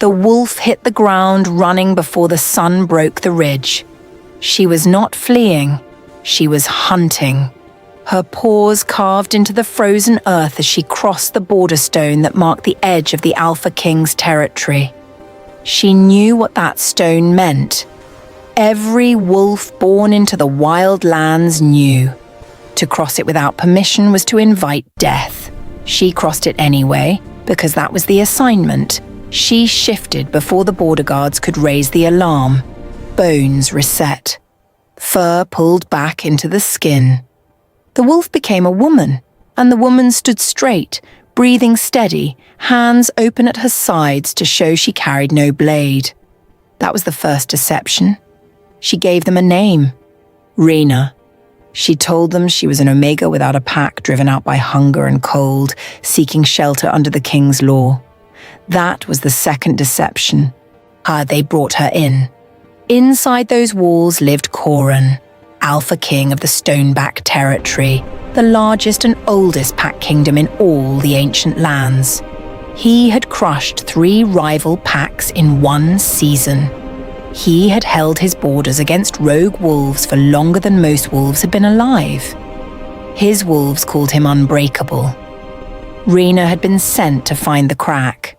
The wolf hit the ground running before the sun broke the ridge. She was not fleeing, she was hunting. Her paws carved into the frozen earth as she crossed the border stone that marked the edge of the Alpha King's territory. She knew what that stone meant. Every wolf born into the wild lands knew. To cross it without permission was to invite death. She crossed it anyway, because that was the assignment. She shifted before the border guards could raise the alarm. Bones reset. Fur pulled back into the skin. The wolf became a woman, and the woman stood straight, breathing steady, hands open at her sides to show she carried no blade. That was the first deception. She gave them a name, Rena. She told them she was an Omega without a pack, driven out by hunger and cold, seeking shelter under the king's law. That was the second deception. They brought her in. Inside those walls lived Coran, Alpha King of the Stoneback territory, the largest and oldest pack kingdom in all the ancient lands. He had crushed 3 rival packs in one season. He had held his borders against rogue wolves for longer than most wolves had been alive. His wolves called him unbreakable. Rena had been sent to find the crack.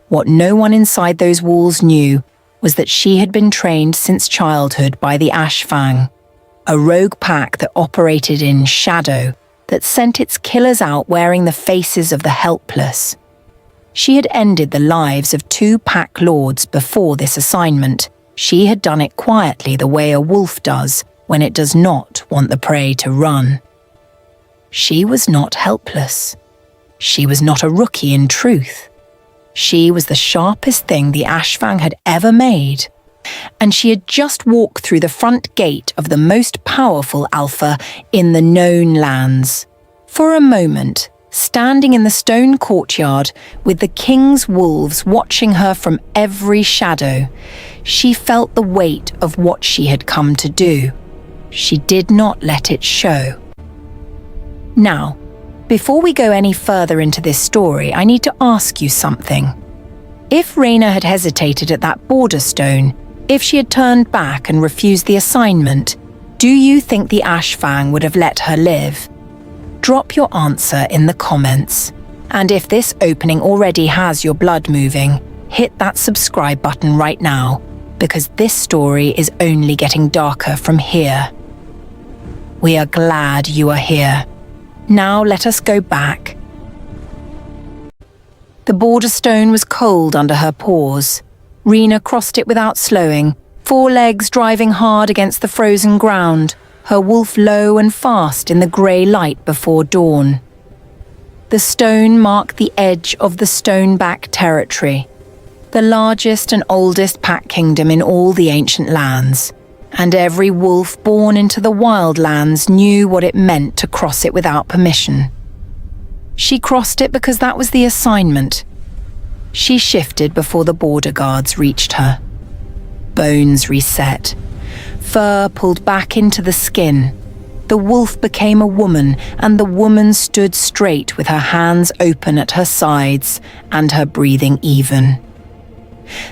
What no one inside those walls knew was that she had been trained since childhood by the Ashfang, a rogue pack that operated in shadow, that sent its killers out wearing the faces of the helpless. She had ended the lives of 2 pack lords before this assignment. She had done it quietly, the way a wolf does when it does not want the prey to run. She was not helpless. She was not a rookie in truth. She was the sharpest thing the Ashfang had ever made, and she had just walked through the front gate of the most powerful Alpha in the known lands. For a moment, standing in the stone courtyard with the king's wolves watching her from every shadow, she felt the weight of what she had come to do. She did not let it show. Now, before we go any further into this story, I need to ask you something. If Rena had hesitated at that border stone, if she had turned back and refused the assignment, do you think the Ashfang would have let her live? Drop your answer in the comments. And if this opening already has your blood moving, hit that subscribe button right now, because this story is only getting darker from here. We are glad you are here. Now let us go back. The border stone was cold under her paws. Rena crossed it without slowing, 4 legs driving hard against the frozen ground, her wolf low and fast in the grey light before dawn. The stone marked the edge of the Stoneback territory, the largest and oldest pack kingdom in all the ancient lands, and every wolf born into the wild lands knew what it meant to cross it without permission. She crossed it because that was the assignment. She shifted before the border guards reached her. Bones reset. Fur pulled back into the skin. The wolf became a woman, and the woman stood straight with her hands open at her sides and her breathing even.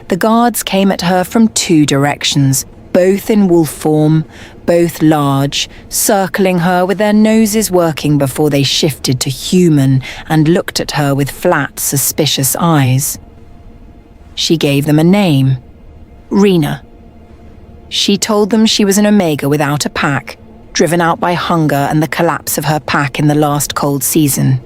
The guards came at her from 2 directions, both in wolf form, both large, circling her with their noses working before they shifted to human and looked at her with flat, suspicious eyes. She gave them a name, Rena. She told them she was an Omega without a pack, driven out by hunger and the collapse of her pack in the last cold season.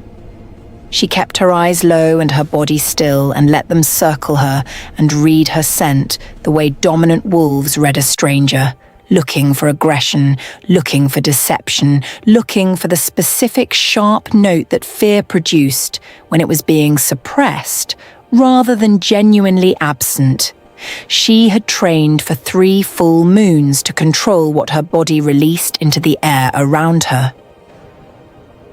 She kept her eyes low and her body still and let them circle her and read her scent the way dominant wolves read a stranger, looking for aggression, looking for deception, looking for the specific sharp note that fear produced when it was being suppressed rather than genuinely absent. She had trained for 3 full moons to control what her body released into the air around her.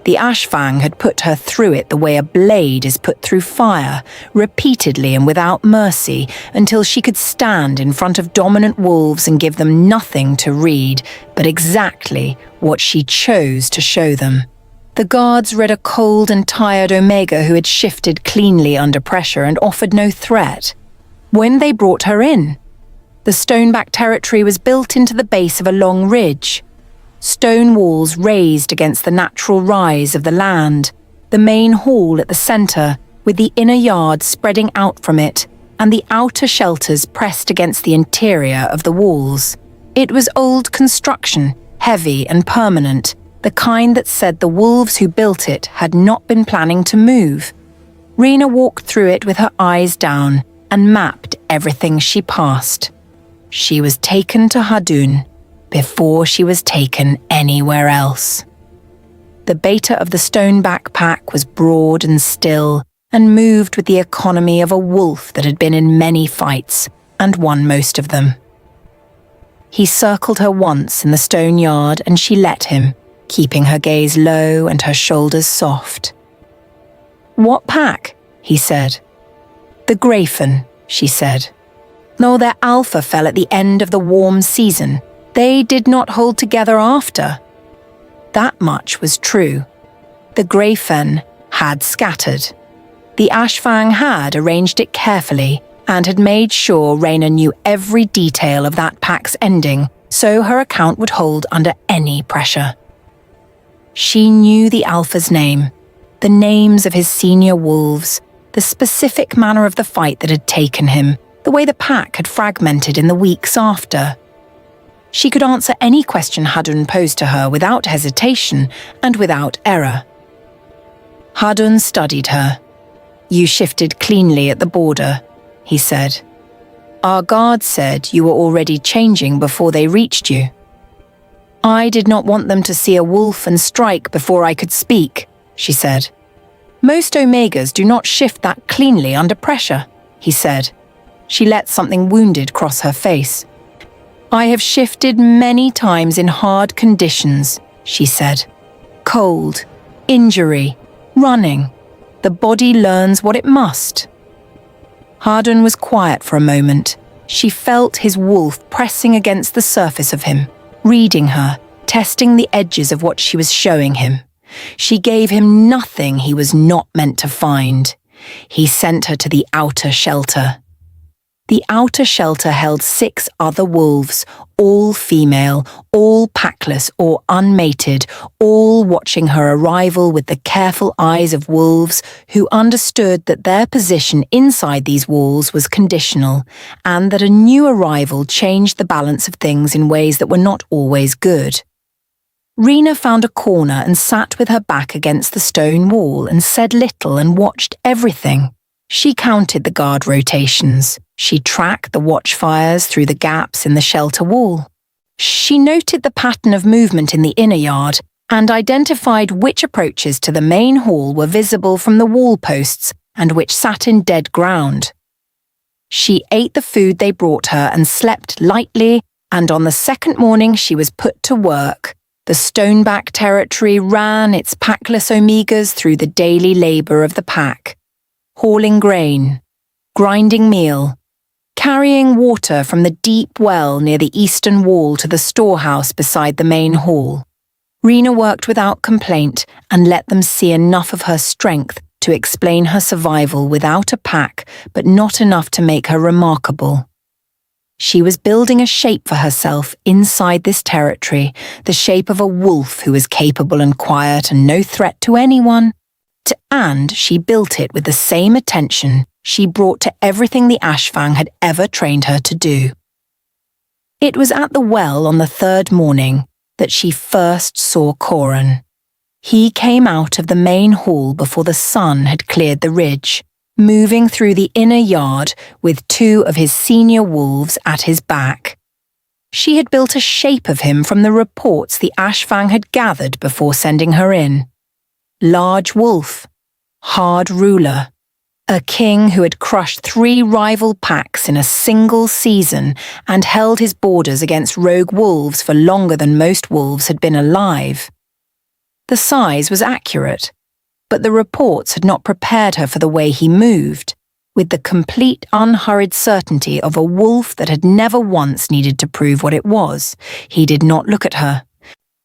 The Ashfang had put her through it the way a blade is put through fire, repeatedly and without mercy, until she could stand in front of dominant wolves and give them nothing to read, but exactly what she chose to show them. The guards read a cold and tired Omega who had shifted cleanly under pressure and offered no threat. When they brought her in, the Stoneback territory was built into the base of a long ridge. Stone walls raised against the natural rise of the land, the main hall at the centre, with the inner yard spreading out from it, and the outer shelters pressed against the interior of the walls. It was old construction, heavy and permanent, the kind that said the wolves who built it had not been planning to move. Rena walked through it with her eyes down and mapped everything she passed. She was taken to Hadun before she was taken anywhere else. The beta of the Stoneback pack was broad and still and moved with the economy of a wolf that had been in many fights and won most of them. He circled her once in the stone yard and she let him, keeping her gaze low and her shoulders soft. "What pack?" he said. "The Grayfen," she said. "Though their alpha fell at the end of the warm season, they did not hold together after." That much was true. The Grayfen had scattered. The Ashfang had arranged it carefully and had made sure Rena knew every detail of that pack's ending, so her account would hold under any pressure. She knew the alpha's name, the names of his senior wolves, the specific manner of the fight that had taken him, the way the pack had fragmented in the weeks after. She could answer any question Hadun posed to her without hesitation and without error. Hadun studied her. "You shifted cleanly at the border," he said. "Our guard said you were already changing before they reached you." "I did not want them to see a wolf and strike before I could speak," she said. "Most Omegas do not shift that cleanly under pressure," he said. She let something wounded cross her face. "I have shifted many times in hard conditions," she said. "Cold, injury, running. The body learns what it must." Hadun was quiet for a moment. She felt his wolf pressing against the surface of him, reading her, testing the edges of what she was showing him. She gave him nothing he was not meant to find. He sent her to the outer shelter. The outer shelter held 6 other wolves, all female, all packless or unmated, all watching her arrival with the careful eyes of wolves who understood that their position inside these walls was conditional and that a new arrival changed the balance of things in ways that were not always good. Rena found a corner and sat with her back against the stone wall and said little and watched everything. She counted the guard rotations. She tracked the watchfires through the gaps in the shelter wall. She noted the pattern of movement in the inner yard and identified which approaches to the main hall were visible from the wall posts and which sat in dead ground. She ate the food they brought her and slept lightly, and on the second morning she was put to work. The Stoneback territory ran its packless Omegas through the daily labour of the pack, hauling grain, grinding meal, carrying water from the deep well near the eastern wall to the storehouse beside the main hall. Rena worked without complaint and let them see enough of her strength to explain her survival without a pack, but not enough to make her remarkable. She was building a shape for herself inside this territory, the shape of a wolf who was capable and quiet and no threat to anyone. And she built it with the same attention she brought to everything the Ashfang had ever trained her to do. It was at the well on the 3rd morning that she first saw Coran. He came out of the main hall before the sun had cleared the ridge, moving through the inner yard with 2 of his senior wolves at his back. She had built a shape of him from the reports the Ashfang had gathered before sending her in. Large wolf, hard ruler, a king who had crushed 3 rival packs in a single season and held his borders against rogue wolves for longer than most wolves had been alive. The size was accurate, but the reports had not prepared her for the way he moved, with the complete unhurried certainty of a wolf that had never once needed to prove what it was. He did not look at her.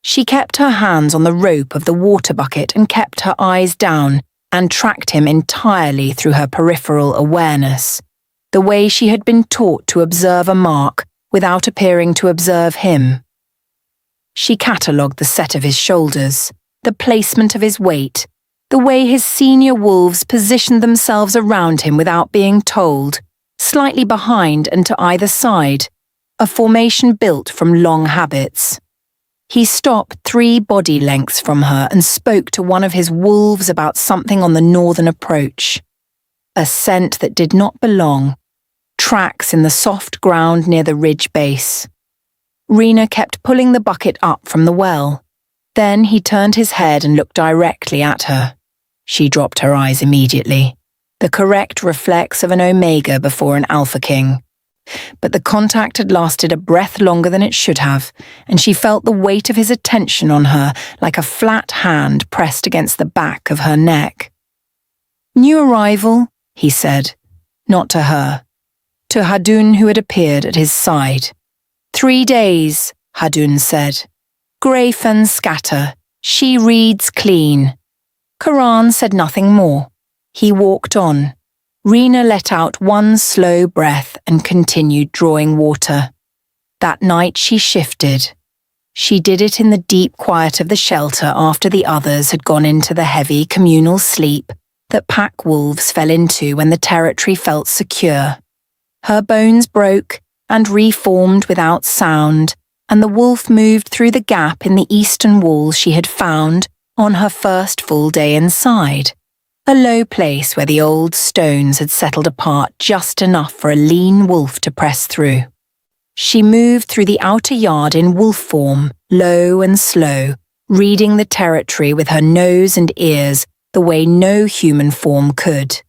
She kept her hands on the rope of the water bucket and kept her eyes down and tracked him entirely through her peripheral awareness. the way she had been taught to observe a mark without appearing to observe him. She catalogued the set of his shoulders, the placement of his weight, the way his senior wolves positioned themselves around him without being told, slightly behind and to either side, a formation built from long habits. He stopped 3 body lengths from her and spoke to one of his wolves about something on the northern approach. A scent that did not belong, tracks in the soft ground near the ridge base. Rena kept pulling the bucket up from the well. Then he turned his head and looked directly at her. She dropped her eyes immediately, the correct reflex of an Omega before an Alpha King. But the contact had lasted a breath longer than it should have, and she felt the weight of his attention on her like a flat hand pressed against the back of her neck. "New arrival," he said, not to her, to Hadun, who had appeared at his side. 3 days, Hadun said. Grayfen scatter. She reads clean. Coran said nothing more. He walked on. Rena let out one slow breath and continued drawing water. That night she shifted. She did it in the deep quiet of the shelter after the others had gone into the heavy communal sleep that pack wolves fell into when the territory felt secure. Her bones broke and reformed without sound, and the wolf moved through the gap in the eastern wall she had found on her first full day inside, a low place where the old stones had settled apart just enough for a lean wolf to press through. She moved through the outer yard in wolf form, low and slow, reading the territory with her nose and ears the way no human form could.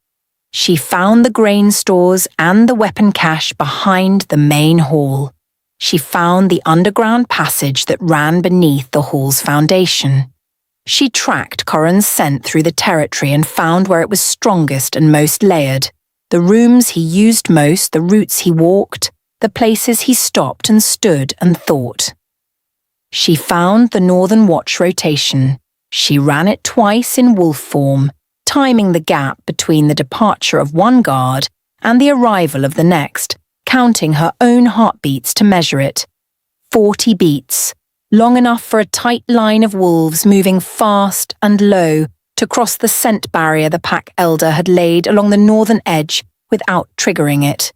She found the grain stores and the weapon cache behind the main hall. She found the underground passage that ran beneath the hall's foundation. She tracked Coran's scent through the territory and found where it was strongest and most layered, the rooms he used most, the routes he walked, the places he stopped and stood and thought. She found the Northern Watch rotation. She ran it twice in wolf form, timing the gap between the departure of one guard and the arrival of the next, counting her own heartbeats to measure it. 40 beats, long enough for a tight line of wolves moving fast and low to cross the scent barrier the pack elder had laid along the northern edge without triggering it.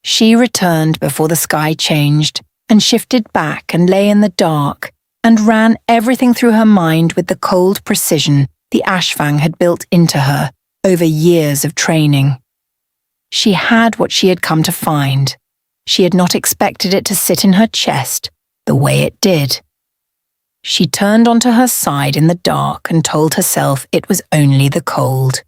She returned before the sky changed and shifted back and lay in the dark and ran everything through her mind with the cold precision the Ashfang had built into her over years of training. She had what she had come to find. She had not expected it to sit in her chest the way it did. She turned onto her side in the dark and told herself it was only the cold.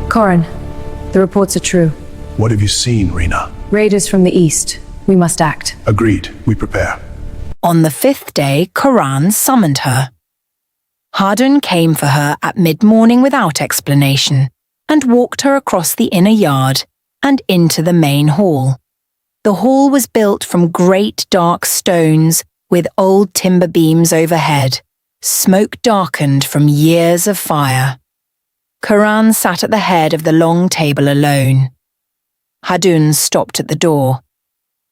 Coran, the reports are true. What have you seen, Rena? Raiders from the east. We must act. Agreed. We prepare. On the 5th day, Coran summoned her. Hadun came for her at mid-morning without explanation and walked her across the inner yard and into the main hall. The hall was built from great dark stones with old timber beams overhead, smoke darkened from years of fire. Coran sat at the head of the long table alone. Hadun stopped at the door.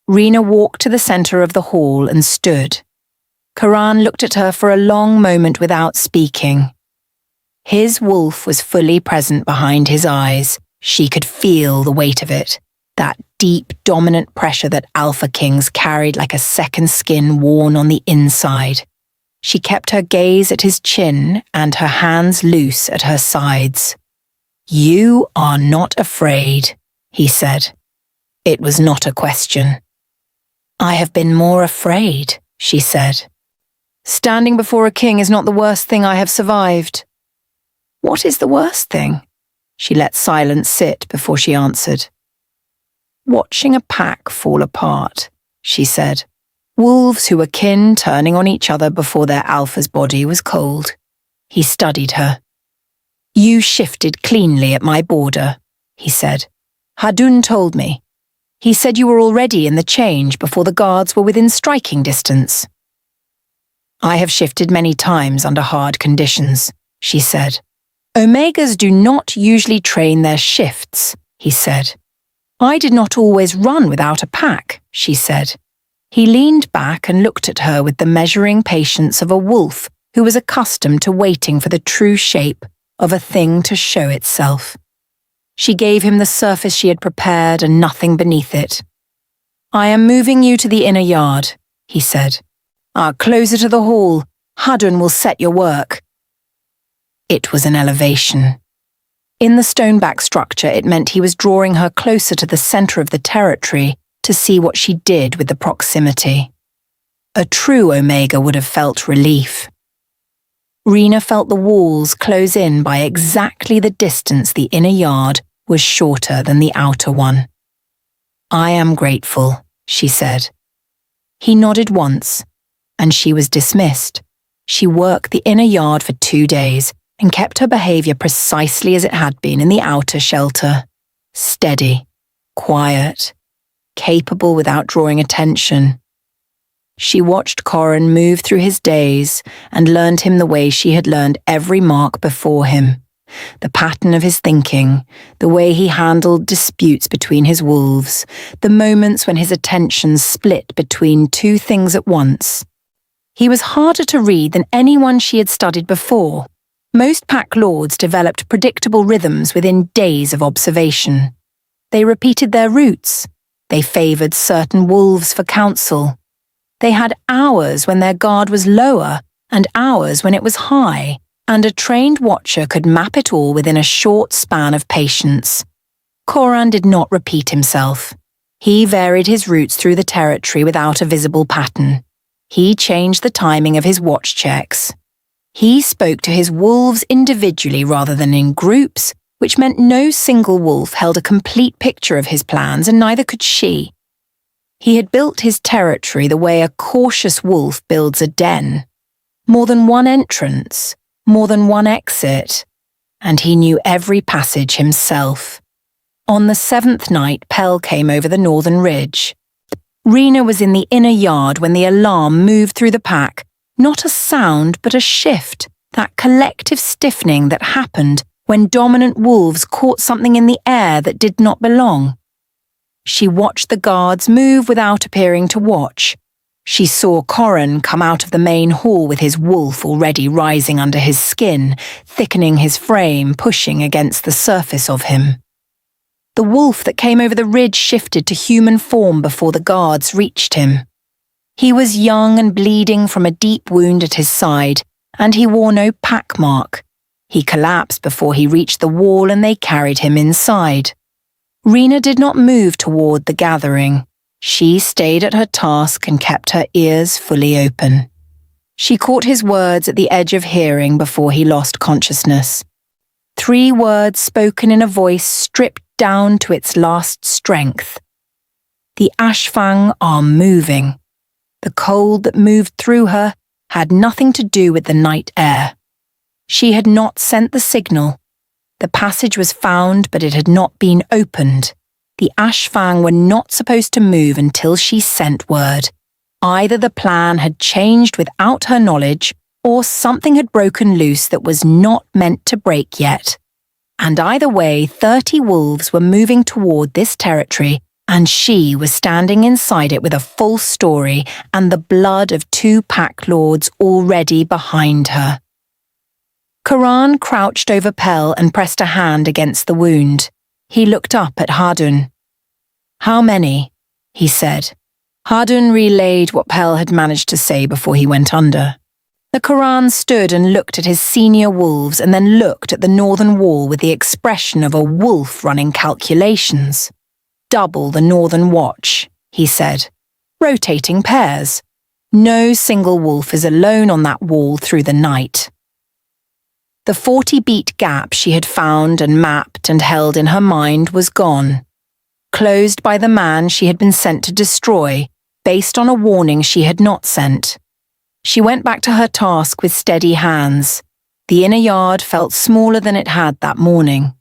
Rena walked to the center of the hall and stood. Coran looked at her for a long moment without speaking. His wolf was fully present behind his eyes. She could feel the weight of it, that deep, dominant pressure that Alpha Kings carried like a second skin worn on the inside. She kept her gaze at his chin and her hands loose at her sides. "You are not afraid," he said. It was not a question. "I have been more afraid," she said. "Standing before a king is not the worst thing I have survived." "What is the worst thing?" She let silence sit before she answered. "Watching a pack fall apart," she said. Wolves who were kin turning on each other before their alpha's body was cold. He studied her. "You shifted cleanly at my border," he said. "Hadun told me. He said you were already in the change before the guards were within striking distance. I have shifted many times under hard conditions, she said. Omegas do not usually train their shifts, he said. I did not always run without a pack, she said. He leaned back and looked at her with the measuring patience of a wolf who was accustomed to waiting for the true shape of a thing to show itself. She gave him the surface she had prepared and nothing beneath it. I am moving you to the inner yard, he said. Closer to the hall. Hadun will set your work. It was an elevation. In the stoneback structure, it meant he was drawing her closer to the center of the territory to see what she did with the proximity. A true Omega would have felt relief. Rena felt the walls close in by exactly the distance the inner yard was shorter than the outer one. I am grateful, she said. He nodded once, and she was dismissed. She worked the inner yard for 2 days and kept her behavior precisely as it had been in the outer shelter. Steady, quiet, capable without drawing attention. She watched Coran move through his days and learned him the way she had learned every mark before him. The pattern of his thinking, the way he handled disputes between his wolves, the moments when his attention split between two things at once. He was harder to read than anyone she had studied before. Most pack lords developed predictable rhythms within days of observation. They repeated their routes. They favored certain wolves for counsel. They had hours when their guard was lower and hours when it was high, and a trained watcher could map it all within a short span of patience. Coran did not repeat himself. He varied his routes through the territory without a visible pattern. He changed the timing of his watch checks. He spoke to his wolves individually rather than in groups, which meant no single wolf held a complete picture of his plans, and neither could she. He had built his territory the way a cautious wolf builds a den. More than one entrance, more than one exit, and he knew every passage himself. On the 7th night, Pell came over the northern ridge. Rena was in the inner yard when the alarm moved through the pack, not a sound but a shift, that collective stiffening that happened when dominant wolves caught something in the air that did not belong. She watched the guards move without appearing to watch. She saw Coran come out of the main hall with his wolf already rising under his skin, thickening his frame, pushing against the surface of him. The wolf that came over the ridge shifted to human form before the guards reached him. He was young and bleeding from a deep wound at his side, and he wore no pack mark. He collapsed before he reached the wall and they carried him inside. Rena did not move toward the gathering. She stayed at her task and kept her ears fully open. She caught his words at the edge of hearing before he lost consciousness. 3 words spoken in a voice stripped down to its last strength. The Ashfang are moving. The cold that moved through her had nothing to do with the night air. She had not sent the signal. The passage was found, but it had not been opened. The Ashfang were not supposed to move until she sent word. Either the plan had changed without her knowledge, or something had broken loose that was not meant to break yet. And either way, 30 wolves were moving toward this territory, and she was standing inside it with a full story and the blood of 2 pack lords already behind her. Coran crouched over Pell and pressed a hand against the wound. He looked up at Hadun. "How many?" he said. Hadun relayed what Pell had managed to say before he went under. The Coran stood and looked at his senior wolves and then looked at the northern wall with the expression of a wolf running calculations. "Double the northern watch," he said. "Rotating pairs. No single wolf is alone on that wall through the night." The 40-beat gap she had found and mapped and held in her mind was gone, closed by the man she had been sent to destroy, based on a warning she had not sent. She went back to her task with steady hands. The inner yard felt smaller than it had that morning.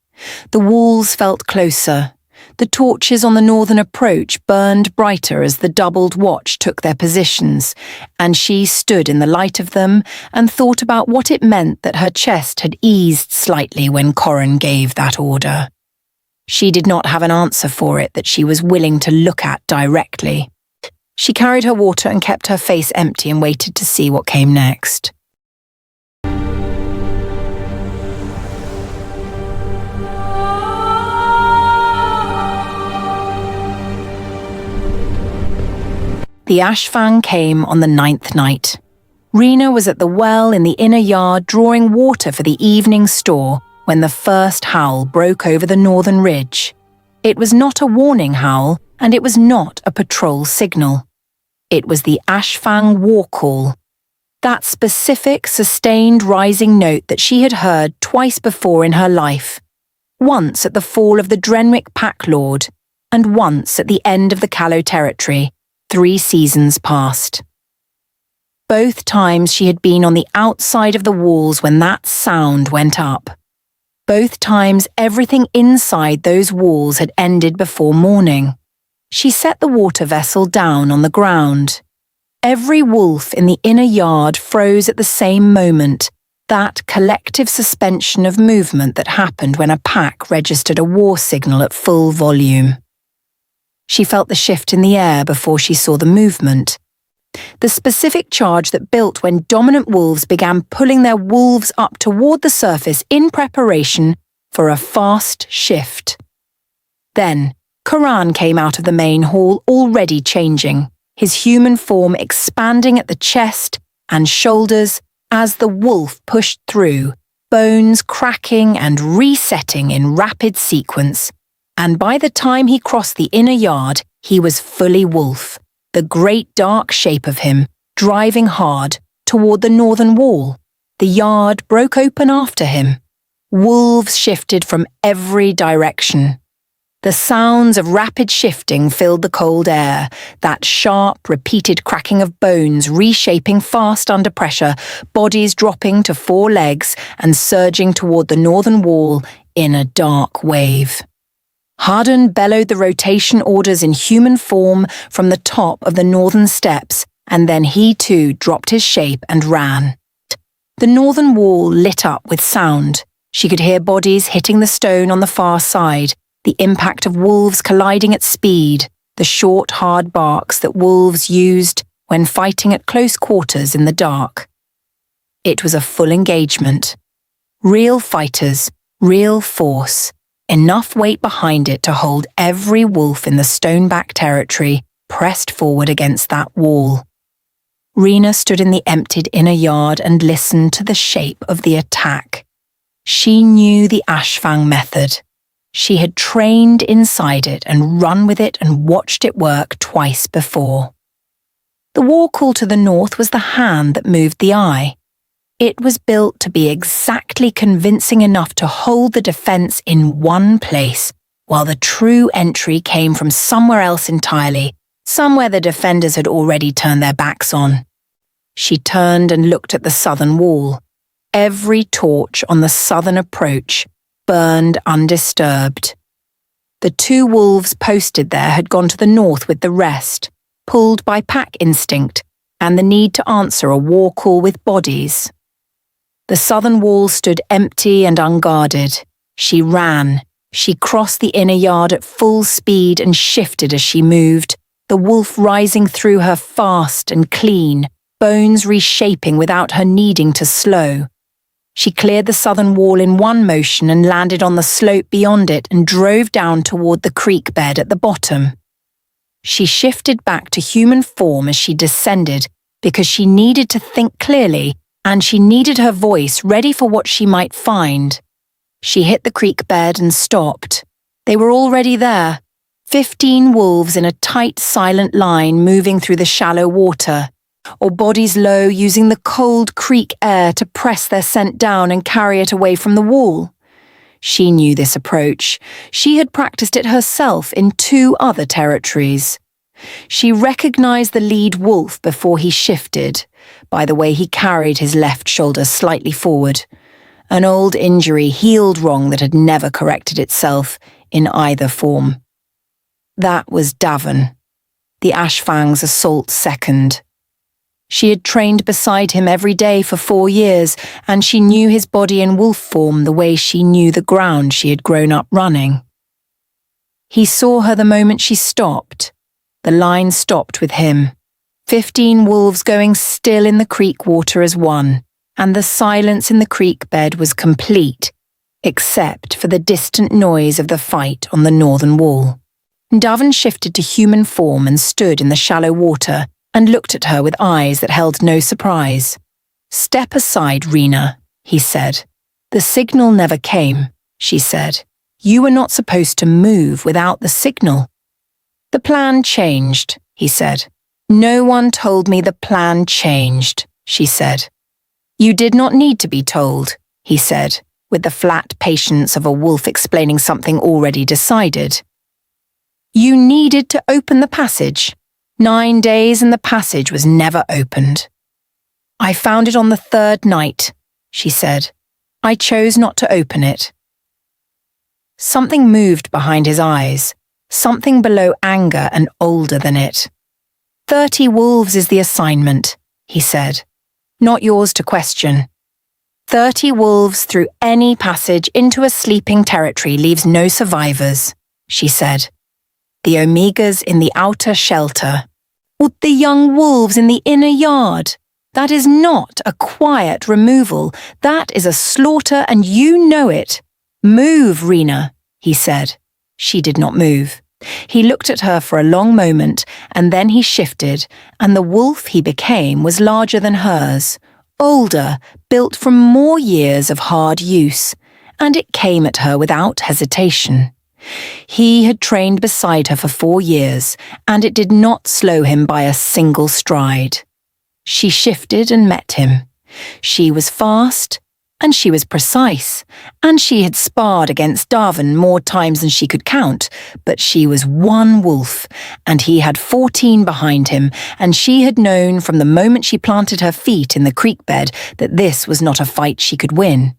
The walls felt closer. The torches on the northern approach burned brighter as the doubled watch took their positions, and she stood in the light of them and thought about what it meant that her chest had eased slightly when Coran gave that order. She did not have an answer for it that she was willing to look at directly. She carried her water and kept her face empty and waited to see what came next. The Ashfang came on the 9th night. Rena was at the well in the inner yard drawing water for the evening store when the first howl broke over the northern ridge. It was not a warning howl, and it was not a patrol signal. It was the Ashfang war call. That specific, sustained rising note that she had heard twice before in her life. Once at the fall of the Drenwick Pack Lord, and once at the end of the Callow territory. 3 seasons past. Both times she had been on the outside of the walls when that sound went up. Both times everything inside those walls had ended before morning. She set the water vessel down on the ground. Every wolf in the inner yard froze at the same moment, that collective suspension of movement that happened when a pack registered a war signal at full volume. She felt the shift in the air before she saw the movement. The specific charge that built when dominant wolves began pulling their wolves up toward the surface in preparation for a fast shift. Then, Coran came out of the main hall already changing, his human form expanding at the chest and shoulders as the wolf pushed through, bones cracking and resetting in rapid sequence. And by the time he crossed the inner yard, he was fully wolf, the great dark shape of him, driving hard toward the northern wall. The yard broke open after him. Wolves shifted from every direction. The sounds of rapid shifting filled the cold air, that sharp, repeated cracking of bones reshaping fast under pressure, bodies dropping to 4 legs and surging toward the northern wall in a dark wave. Harden bellowed the rotation orders in human form from the top of the northern steps, and then he too dropped his shape and ran. The northern wall lit up with sound. She could hear bodies hitting the stone on the far side, the impact of wolves colliding at speed, the short, hard barks that wolves used when fighting at close quarters in the dark. It was a full engagement. Real fighters, real force. Enough weight behind it to hold every wolf in the Stoneback territory pressed forward against that wall. Rena stood in the emptied inner yard and listened to the shape of the attack. She knew the Ashfang method. She had trained inside it and run with it and watched it work twice before. The war call to the north was the hand that moved the eye. It was built to be exactly convincing enough to hold the defense in one place, while the true entry came from somewhere else entirely, somewhere the defenders had already turned their backs on. She turned and looked at the southern wall. Every torch on the southern approach burned undisturbed. The 2 wolves posted there had gone to the north with the rest, pulled by pack instinct and the need to answer a war call with bodies. The southern wall stood empty and unguarded. She ran. She crossed the inner yard at full speed and shifted as she moved, the wolf rising through her fast and clean, bones reshaping without her needing to slow. She cleared the southern wall in one motion and landed on the slope beyond it and drove down toward the creek bed at the bottom. She shifted back to human form as she descended because she needed to think clearly, and she needed her voice ready for what she might find. She hit the creek bed and stopped. They were already there, 15 wolves in a tight, silent line moving through the shallow water, or bodies low using the cold creek air to press their scent down and carry it away from the wall. She knew this approach. She had practiced it herself in 2 other territories. She recognized the lead wolf before he shifted, by the way he carried his left shoulder slightly forward, an old injury healed wrong that had never corrected itself in either form. That was Davin, the Ashfang's assault second. She had trained beside him every day for 4 years, and she knew his body in wolf form the way she knew the ground she had grown up running. He saw her the moment she stopped. The line stopped with him. 15 wolves going still in the creek water as one, and the silence in the creek bed was complete, except for the distant noise of the fight on the northern wall. Davin shifted to human form and stood in the shallow water and looked at her with eyes that held no surprise. "Step aside, Rena," he said. "The signal never came," she said. "You were not supposed to move without the signal." "The plan changed," he said. "No one told me the plan changed," she said. "You did not need to be told," he said, with the flat patience of a wolf explaining something already decided. "You needed to open the passage. 9 days and the passage was never opened." "I found it on the 3rd night," she said. "I chose not to open it." Something moved behind his eyes, something below anger and older than it. 30 wolves is the assignment, he said. Not yours to question. 30 wolves through any passage into a sleeping territory leaves no survivors, she said. The Omegas in the outer shelter, or the young wolves in the inner yard. That is not a quiet removal. That is a slaughter, and you know it. Move, Rena, he said. She did not move. He looked at her for a long moment, and then he shifted, and the wolf he became was larger than hers, older, built from more years of hard use, and it came at her without hesitation. He had trained beside her for 4 years, and it did not slow him by a single stride. She shifted and met him. She was fast, and she was precise, and she had sparred against Davin more times than she could count, but she was one wolf, and he had 14 behind him, and she had known from the moment she planted her feet in the creek bed that this was not a fight she could win.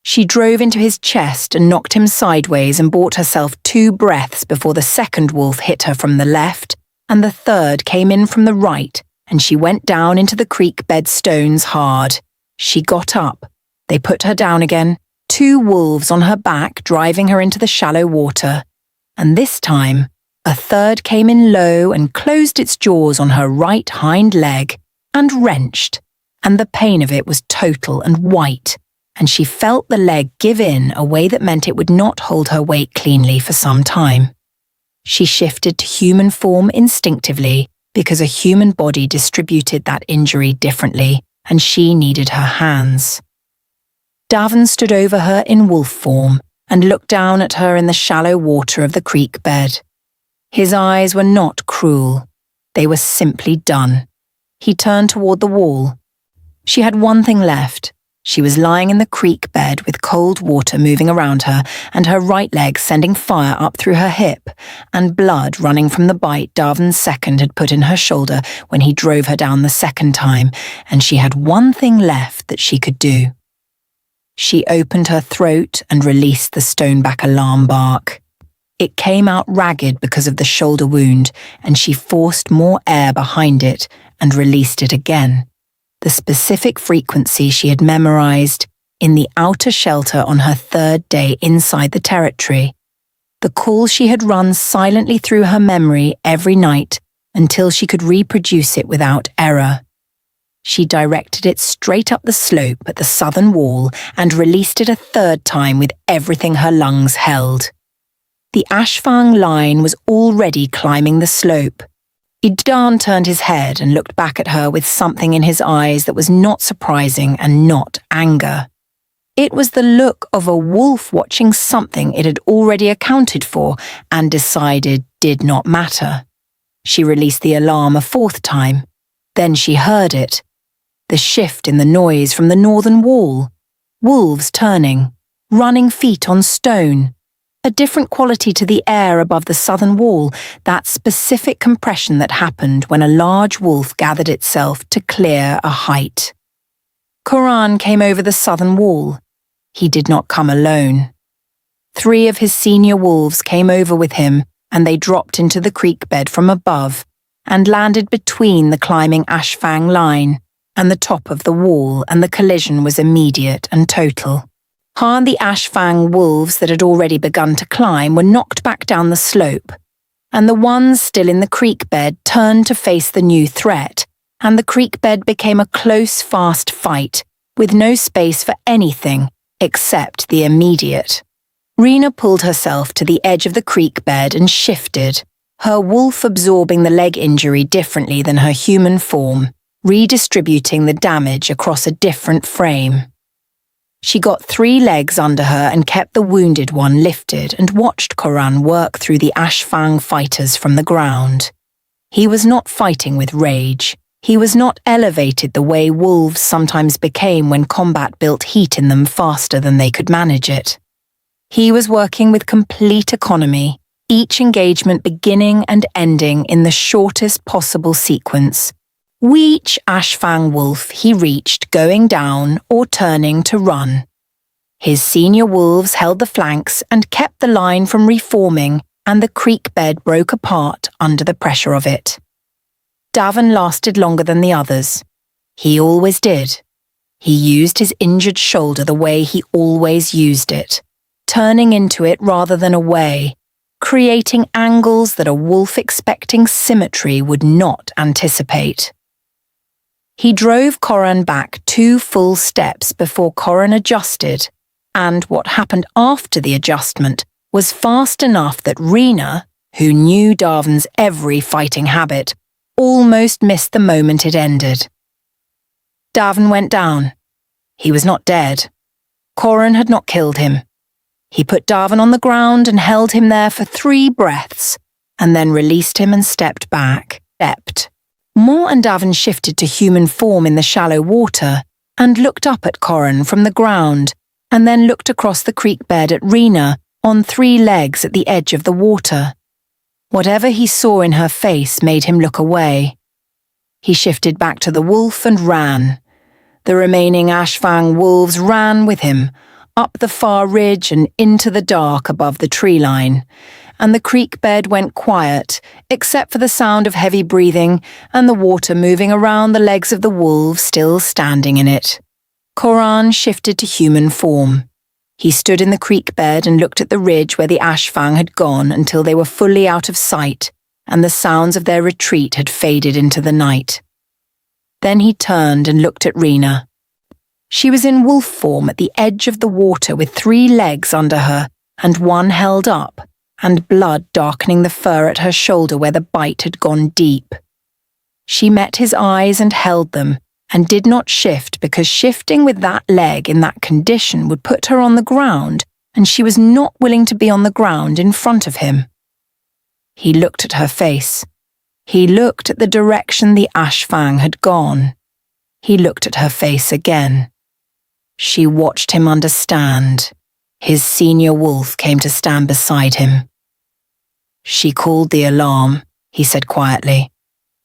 She drove into his chest and knocked him sideways and bought herself 2 breaths before the second wolf hit her from the left, and the third came in from the right, and she went down into the creek bed stones hard. She got up. They put her down again, 2 wolves on her back driving her into the shallow water. And this time, a third came in low and closed its jaws on her right hind leg and wrenched, and the pain of it was total and white, and she felt the leg give in a way that meant it would not hold her weight cleanly for some time. She shifted to human form instinctively because a human body distributed that injury differently, and she needed her hands. Davin stood over her in wolf form and looked down at her in the shallow water of the creek bed. His eyes were not cruel. They were simply done. He turned toward the wall. She had one thing left. She was lying in the creek bed with cold water moving around her and her right leg sending fire up through her hip and blood running from the bite Davin's second had put in her shoulder when he drove her down the second time, and she had one thing left that she could do. She opened her throat and released the stoneback alarm bark. It came out ragged because of the shoulder wound, and she forced more air behind it and released it again. The specific frequency she had memorized in the outer shelter on her 3rd day inside the territory. The call she had run silently through her memory every night until she could reproduce it without error. She directed it straight up the slope at the southern wall and released it a 3rd time with everything her lungs held. The Ashfang line was already climbing the slope. Idan turned his head and looked back at her with something in his eyes that was not surprising and not anger. It was the look of a wolf watching something it had already accounted for and decided did not matter. She released the alarm a 4th time. Then she heard it. The shift in the noise from the northern wall. Wolves turning, running feet on stone. A different quality to the air above the southern wall, that specific compression that happened when a large wolf gathered itself to clear a height. Coran came over the southern wall. He did not come alone. 3 of his senior wolves came over with him, and they dropped into the creek bed from above and landed between the climbing Ashfang line and the top of the wall, and the collision was immediate and total. The Ashfang wolves that had already begun to climb were knocked back down the slope, and the ones still in the creek bed turned to face the new threat, and the creek bed became a close, fast fight, with no space for anything except the immediate. Rena pulled herself to the edge of the creek bed and shifted, her wolf absorbing the leg injury differently than her human form, redistributing the damage across a different frame. She got 3 legs under her and kept the wounded one lifted and watched Coran work through the Ashfang fighters from the ground. He was not fighting with rage. He was not elevated the way wolves sometimes became when combat built heat in them faster than they could manage it. He was working with complete economy, each engagement beginning and ending in the shortest possible sequence. Each Ashfang wolf he reached going down or turning to run. His senior wolves held the flanks and kept the line from reforming, and the creek bed broke apart under the pressure of it. Davin lasted longer than the others. He always did. He used his injured shoulder the way he always used it, turning into it rather than away, creating angles that a wolf expecting symmetry would not anticipate. He drove Coran back 2 full steps before Coran adjusted, and what happened after the adjustment was fast enough that Rena, who knew Davin's every fighting habit, almost missed the moment it ended. Davin went down. He was not dead. Coran had not killed him. He put Davin on the ground and held him there for 3 breaths, and then released him and stepped back. Moore and Davin shifted to human form in the shallow water and looked up at Coran from the ground, and then looked across the creek bed at Rena on 3 legs at the edge of the water. Whatever he saw in her face made him look away. He shifted back to the wolf and ran. The remaining Ashfang wolves ran with him, up the far ridge and into the dark above the tree line, and the creek bed went quiet, except for the sound of heavy breathing and the water moving around the legs of the wolves still standing in it. Coran shifted to human form. He stood in the creek bed and looked at the ridge where the Ashfang had gone until they were fully out of sight, and the sounds of their retreat had faded into the night. Then he turned and looked at Rena. She was in wolf form at the edge of the water with 3 legs under her and 1 held up, and blood darkening the fur at her shoulder where the bite had gone deep. She met his eyes and held them, and did not shift because shifting with that leg in that condition would put her on the ground, and she was not willing to be on the ground in front of him. He looked at her face. He looked at the direction the Ashfang had gone. He looked at her face again. She watched him understand. His senior wolf came to stand beside him. "She called the alarm," he said quietly.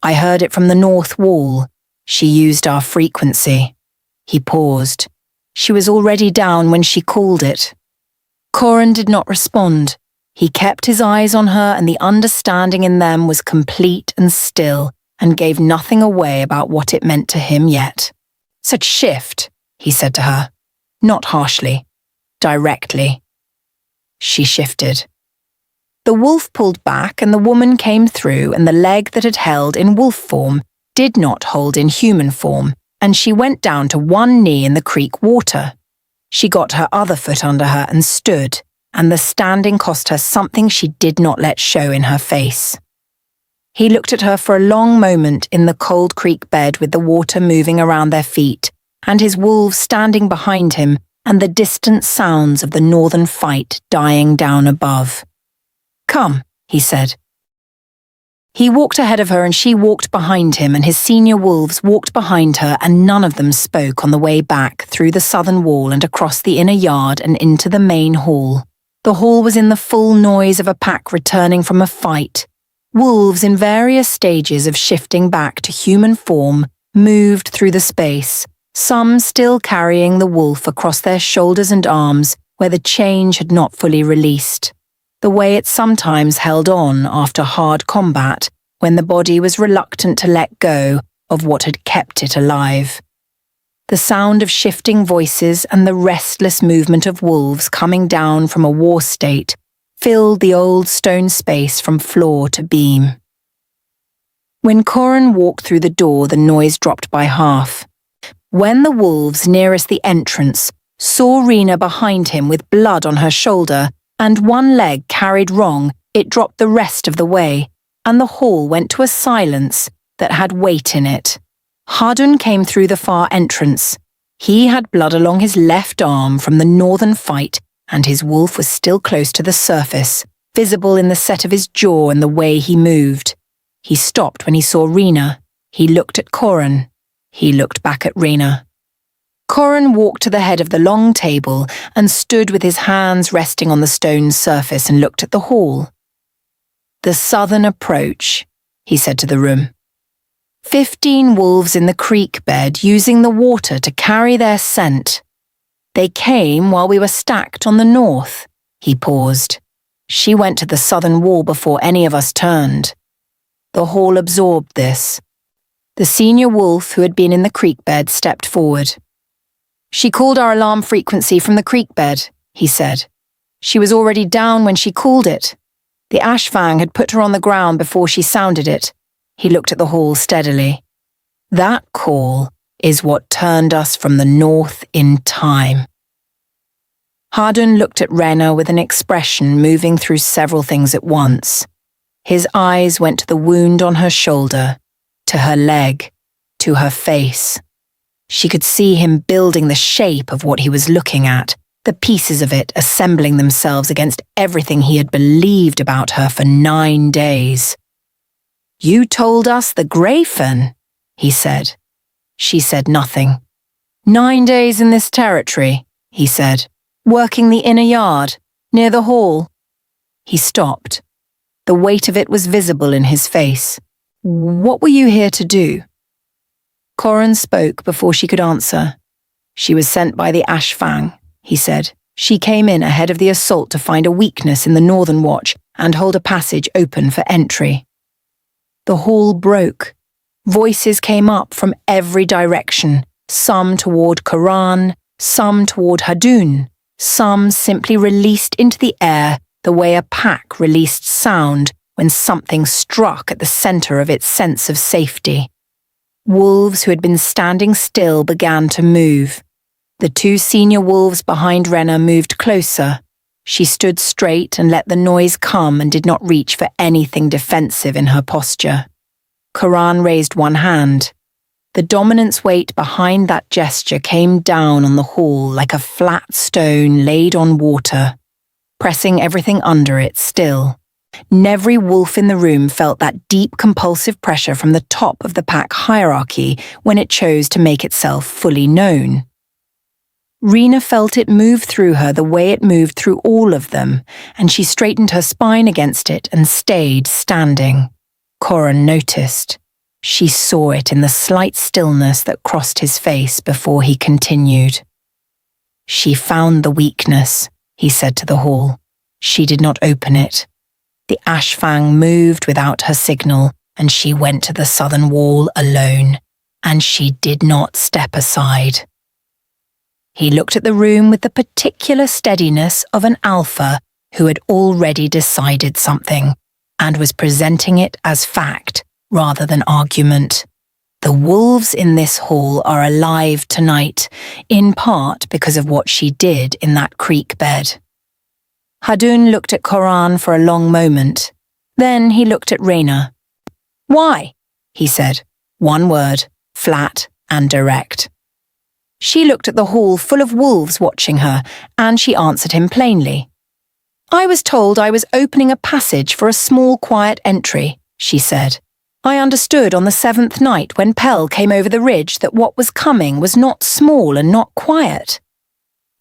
"I heard it from the north wall. She used our frequency." He paused. She was already down when she called it. Coran did not respond. He kept his eyes on her, and the understanding in them was complete and still, and gave nothing away about what it meant to him yet. "So shift," he said to her. Not harshly. Directly. She shifted. The wolf pulled back and the woman came through, and the leg that had held in wolf form did not hold in human form, and she went down to 1 knee in the creek water. She got her other foot under her and stood, and the standing cost her something she did not let show in her face. He looked at her for a long moment in the cold creek bed with the water moving around their feet, and his wolves standing behind him, and the distant sounds of the northern fight dying down above. "Come," he said. He walked ahead of her and she walked behind him, and his senior wolves walked behind her, and none of them spoke on the way back through the southern wall and across the inner yard and into the main hall. The hall was in the full noise of a pack returning from a fight. Wolves in various stages of shifting back to human form moved through the space, some still carrying the wolf across their shoulders and arms where the change had not fully released. the way it sometimes held on after hard combat when the body was reluctant to let go of what had kept it alive. The sound of shifting voices and the restless movement of wolves coming down from a war state filled the old stone space from floor to beam. When Coran walked through the door, the noise dropped by half. When the wolves nearest the entrance saw Rena behind him with blood on her shoulder and one leg carried wrong, it dropped the rest of the way, and the hall went to a silence that had weight in it. Hadun came through the far entrance. He had blood along his left arm from the northern fight, and his wolf was still close to the surface, visible in the set of his jaw and the way he moved. He stopped when he saw Rena. He looked at Coran. He looked back at Rena. Coran walked to the head of the long table and stood with his hands resting on the stone surface and looked at the hall. "The southern approach," he said to the room. 15 wolves in the creek bed using the water to carry their scent. They came while we were stacked on the north. He paused. She went to the southern wall before any of us turned. The hall absorbed this. The senior wolf who had been in the creek bed stepped forward. "She called our alarm frequency from the creek bed," he said. "She was already down when she called it. The Ashfang had put her on the ground before she sounded it." He looked at the hall steadily. "That call is what turned us from the north in time." Hadun looked at Rena with an expression moving through several things at once. His eyes went to the wound on her shoulder, to her leg, to her face. She could see him building the shape of what he was looking at, the pieces of it assembling themselves against everything he had believed about her for 9 days. "You told us the Grayfen," he said. She said nothing. "9 days in this territory," he said, "working the inner yard, near the hall." He stopped. The weight of it was visible in his face. "What were you here to do?" Coran spoke before she could answer. "She was sent by the Ashfang," he said. "She came in ahead of the assault to find a weakness in the northern watch and hold a passage open for entry." The hall broke. Voices came up from every direction, some toward Coran, some toward Hadun, some simply released into the air the way a pack released sound when something struck at the center of its sense of safety. Wolves who had been standing still began to move. The 2 senior wolves behind Rena moved closer. She stood straight and let the noise come and did not reach for anything defensive in her posture. Coran raised one hand. The dominance weight behind that gesture came down on the hall like a flat stone laid on water, pressing everything under it still. Every wolf in the room felt that deep compulsive pressure from the top of the pack hierarchy when it chose to make itself fully known. Rena felt it move through her the way it moved through all of them, and she straightened her spine against it and stayed standing. Coran noticed. She saw it in the slight stillness that crossed his face before he continued. "She found the weakness," he said to the hall. "She did not open it. The Ashfang moved without her signal, and she went to the southern wall alone, and she did not step aside." He looked at the room with the particular steadiness of an alpha who had already decided something and was presenting it as fact rather than argument. "The wolves in this hall are alive tonight, in part because of what she did in that creek bed." Hadun looked at Coran for a long moment. Then he looked at Rena. "Why?" he said. One word, flat and direct. She looked at the hall full of wolves watching her, and she answered him plainly. "I was told I was opening a passage for a small quiet entry," she said. "I understood on the 7th night when Pell came over the ridge that what was coming was not small and not quiet.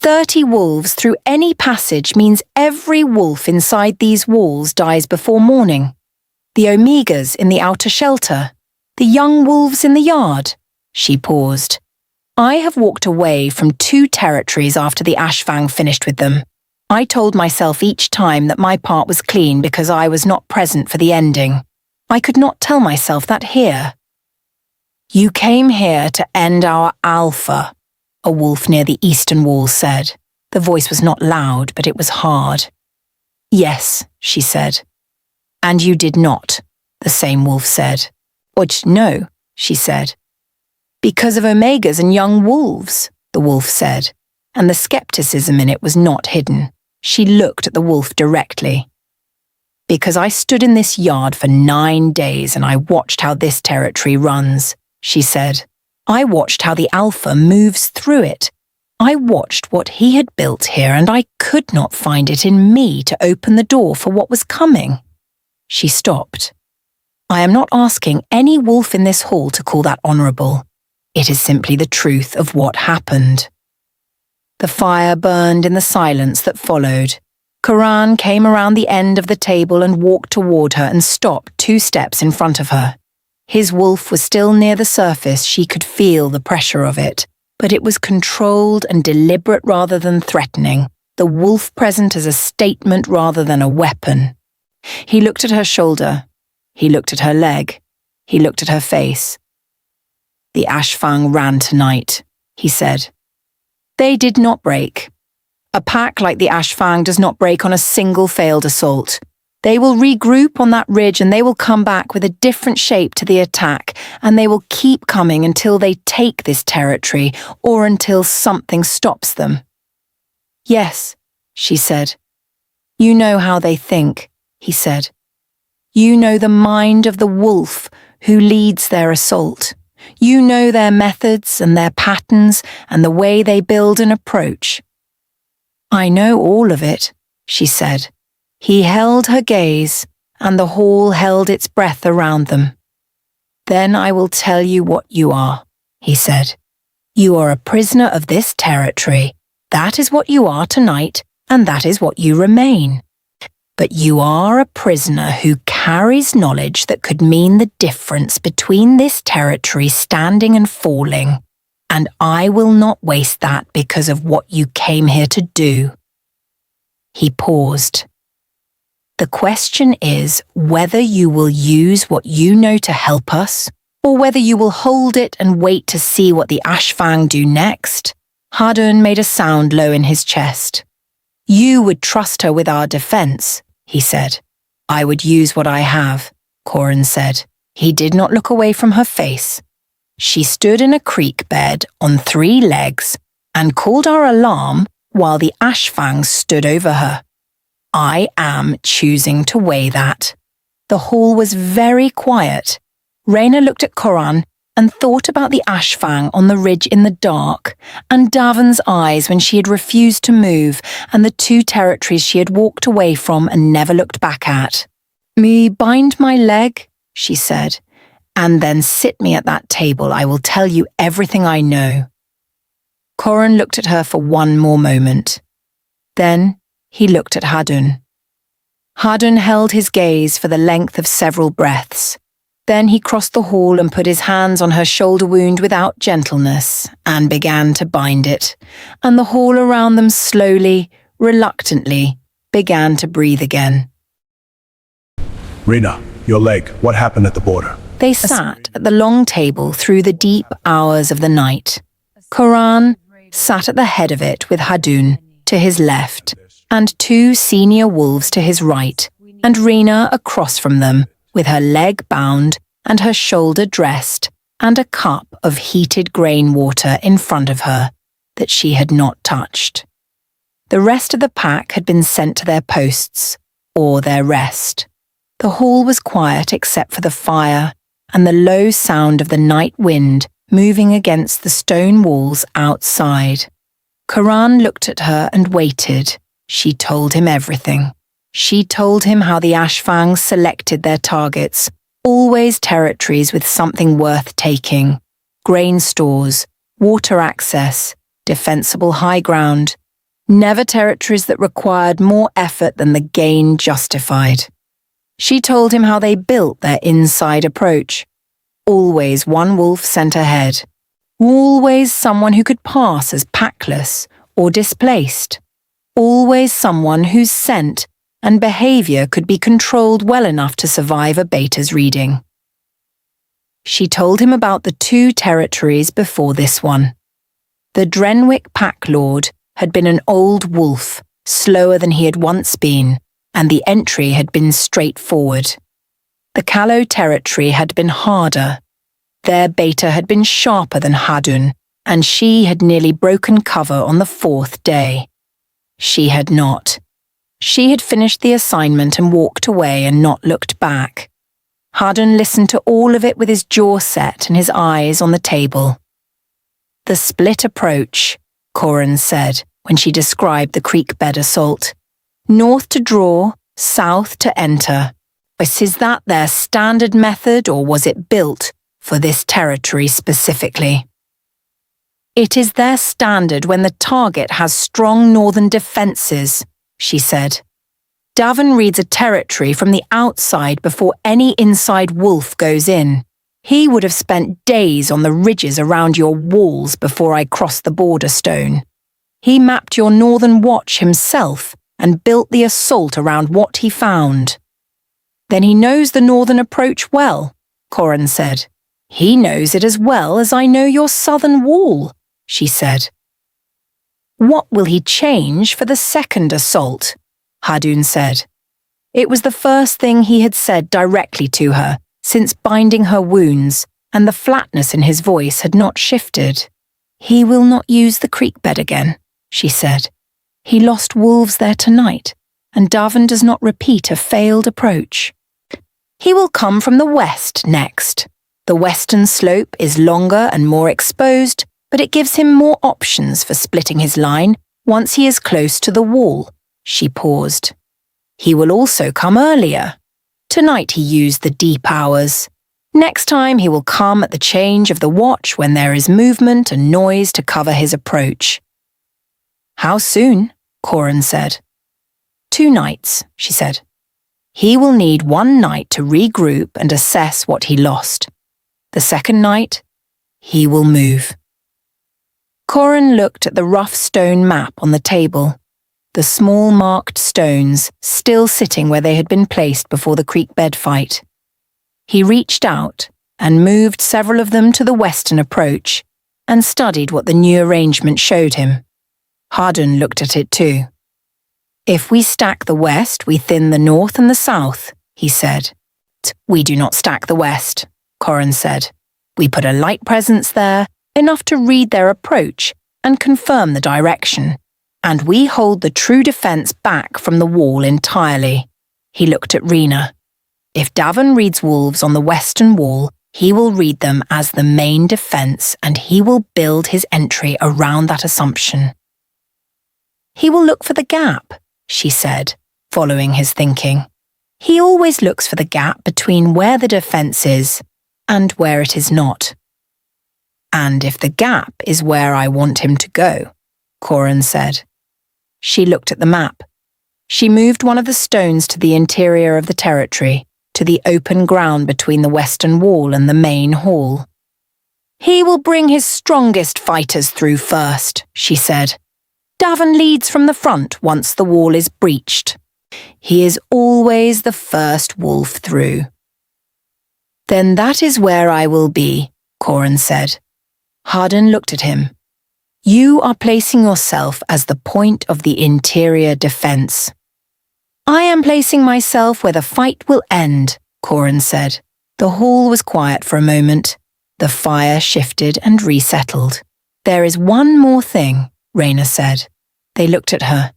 30 wolves through any passage means every wolf inside these walls dies before morning. The Omegas in the outer shelter, the young wolves in the yard." She paused. "I have walked away from 2 territories after the Ashfang finished with them. I told myself each time that my part was clean because I was not present for the ending. I could not tell myself that here. You came here to end our alpha, a wolf near the eastern wall said. The voice was not loud, but it was hard. Yes, she said. And you did not, the same wolf said. No, she said. Because of omegas and young wolves, the wolf said, and the skepticism in it was not hidden. She looked at the wolf directly. Because I stood in this yard for 9 days and I watched how this territory runs, she said. I watched how the alpha moves through it. I watched what he had built here and I could not find it in me to open the door for what was coming. She stopped. I am not asking any wolf in this hall to call that honourable. It is simply the truth of what happened. The fire burned in the silence that followed. Coran came around the end of the table and walked toward her and stopped 2 steps in front of her. His wolf was still near the surface. She could feel the pressure of it, but it was controlled and deliberate rather than threatening, the wolf present as a statement rather than a weapon. He looked at her shoulder. He looked at her leg. He looked at her face. The Ashfang ran tonight, he said. They did not break. A pack like the Ashfang does not break on a single failed assault. They will regroup on that ridge and they will come back with a different shape to the attack, and they will keep coming until they take this territory or until something stops them. Yes, she said. You know how they think, he said. You know the mind of the wolf who leads their assault. You know their methods and their patterns and the way they build an approach. I know all of it, she said. He held her gaze, and the hall held its breath around them. Then I will tell you what you are, he said. You are a prisoner of this territory. That is what you are tonight, and that is what you remain. But you are a prisoner who carries knowledge that could mean the difference between this territory standing and falling, and I will not waste that because of what you came here to do. He paused. The question is whether you will use what you know to help us, or whether you will hold it and wait to see what the Ashfang do next. Hadun made a sound low in his chest. You would trust her with our defense, he said. I would use what I have, Coran said. He did not look away from her face. She stood in a creek bed on 3 legs and called our alarm while the Ashfang stood over her. I am choosing to weigh that. The hall was very quiet. Rena looked at Coran and thought about the Ashfang on the ridge in the dark, and Davon's eyes when she had refused to move, and the 2 territories she had walked away from and never looked back at. Me bind my leg, she said, and then sit me at that table. I will tell you everything I know. Coran looked at her for one more moment. Then he looked at Hadun. Hadun held his gaze for the length of several breaths. Then he crossed the hall and put his hands on her shoulder wound without gentleness and began to bind it, and the hall around them slowly, reluctantly, began to breathe again. Rena, your leg. What happened at the border? They sat at the long table through the deep hours of the night. Coran sat at the head of it with Hadun to his left and 2 senior wolves to his right, and Rena across from them, with her leg bound and her shoulder dressed, and a cup of heated grain water in front of her that she had not touched. The rest of the pack had been sent to their posts, or their rest. The hall was quiet except for the fire and the low sound of the night wind moving against the stone walls outside. Coran looked at her and waited. She told him everything. She told him how the Ashfang selected their targets, always territories with something worth taking, grain stores, water access, defensible high ground, never territories that required more effort than the gain justified. She told him how they built their inside approach. Always one wolf sent ahead. Always someone who could pass as packless or displaced. always someone whose scent and behavior could be controlled well enough to survive a beta's reading. She told him about the 2 territories before this one. The Drenwick Pack Lord had been an old wolf, slower than he had once been, and the entry had been straightforward. The Callow territory had been harder. Their beta had been sharper than Hadun, and she had nearly broken cover on the 4th day. She had not. She had finished the assignment and walked away and not looked back. Hadun listened to all of it with his jaw set and his eyes on the table. The split approach, Coran said when she described the creek bed assault. North to draw, south to enter. But is that their standard method, or was it built for this territory specifically? It is their standard when the target has strong northern defences, she said. Davin reads a territory from the outside before any inside wolf goes in. He would have spent days on the ridges around your walls before I crossed the border stone. He mapped your northern watch himself and built the assault around what he found. Then he knows the northern approach well, Coran said. He knows it as well as I know your southern wall, she said. What will he change for the second assault? Hadun said. It was the first thing he had said directly to her since binding her wounds, and the flatness in his voice had not shifted. He will not use the creek bed again, she said. He lost wolves there tonight, and Davin does not repeat a failed approach. He will come from the west next. The western slope is longer and more exposed, but it gives him more options for splitting his line once he is close to the wall. She paused. He will also come earlier. Tonight he used the deep hours. Next time he will come at the change of the watch when there is movement and noise to cover his approach. How soon? Coran said. 2 nights, she said. He will need 1 night to regroup and assess what he lost. The second night, he will move. Coran looked at the rough stone map on the table, the small marked stones still sitting where they had been placed before the creek bed fight. He reached out and moved several of them to the western approach and studied what the new arrangement showed him. Hadun looked at it too. If we stack the west, we thin the north and the south, he said. We do not stack the west, Coran said. We put a light presence there, enough to read their approach and confirm the direction, and we hold the true defence back from the wall entirely. He looked at Rena. If Davin reads wolves on the western wall, he will read them as the main defence, and he will build his entry around that assumption. He will look for the gap, she said, following his thinking. He always looks for the gap between where the defence is and where it is not. And if the gap is where I want him to go, Coran said. She looked at the map. She moved one of the stones to the interior of the territory, to the open ground between the western wall and the main hall. He will bring his strongest fighters through first, she said. Davin leads from the front once the wall is breached. He is always the first wolf through. Then that is where I will be, Coran said. Hadun looked at him. You are placing yourself as the point of the interior defence. I am placing myself where the fight will end, Coran said. The hall was quiet for a moment. The fire shifted and resettled. There is one more thing, Rena said. They looked at her.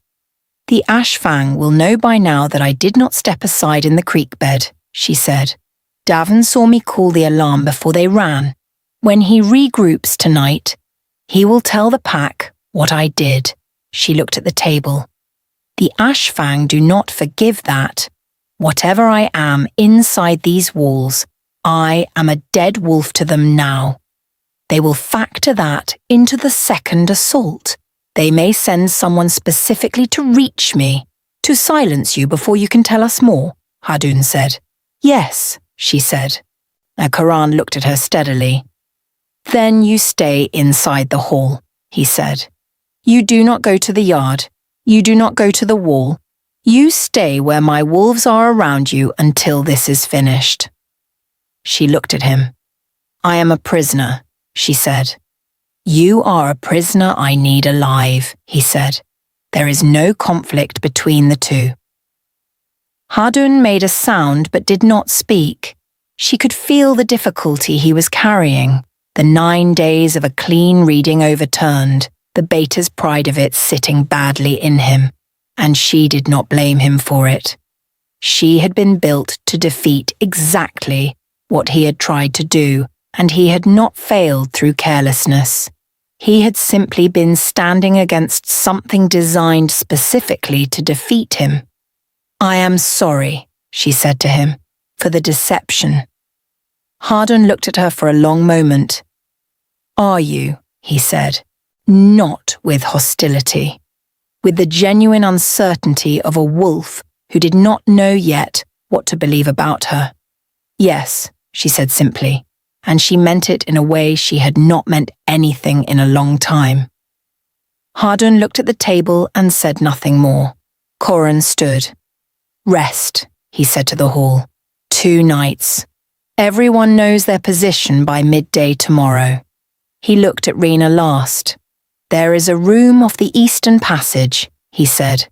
The Ashfang will know by now that I did not step aside in the creek bed, she said. Davin saw me call the alarm before they ran. When he regroups tonight, he will tell the pack what I did. She looked at the table. The Ashfang do not forgive that. Whatever I am inside these walls, I am a dead wolf to them now. They will factor that into the second assault. They may send someone specifically to reach me, to silence you before you can tell us more, Hadun said. Yes, she said. Coran looked at her steadily. Then you stay inside the hall, he said. You do not go to the yard. You do not go to the wall. You stay where my wolves are around you until this is finished." She looked at him. "I am a prisoner," she said. "You are a prisoner I need alive," he said. "There is no conflict between the two." Hadun made a sound but did not speak. She could feel the difficulty he was carrying, the 9 days of a clean reading overturned, the beta's pride of it sitting badly in him, and she did not blame him for it. She had been built to defeat exactly what he had tried to do, and he had not failed through carelessness. He had simply been standing against something designed specifically to defeat him. "I am sorry," she said to him, "for the deception." Hadun looked at her for a long moment. "Are you?" he said, not with hostility, with the genuine uncertainty of a wolf who did not know yet what to believe about her. "Yes," she said simply, and she meant it in a way she had not meant anything in a long time. Hadun looked at the table and said nothing more. Coran stood. "Rest," he said to the hall. 2 nights. Everyone knows their position by midday tomorrow. He looked at Rena last. "There is a room off the eastern passage," he said.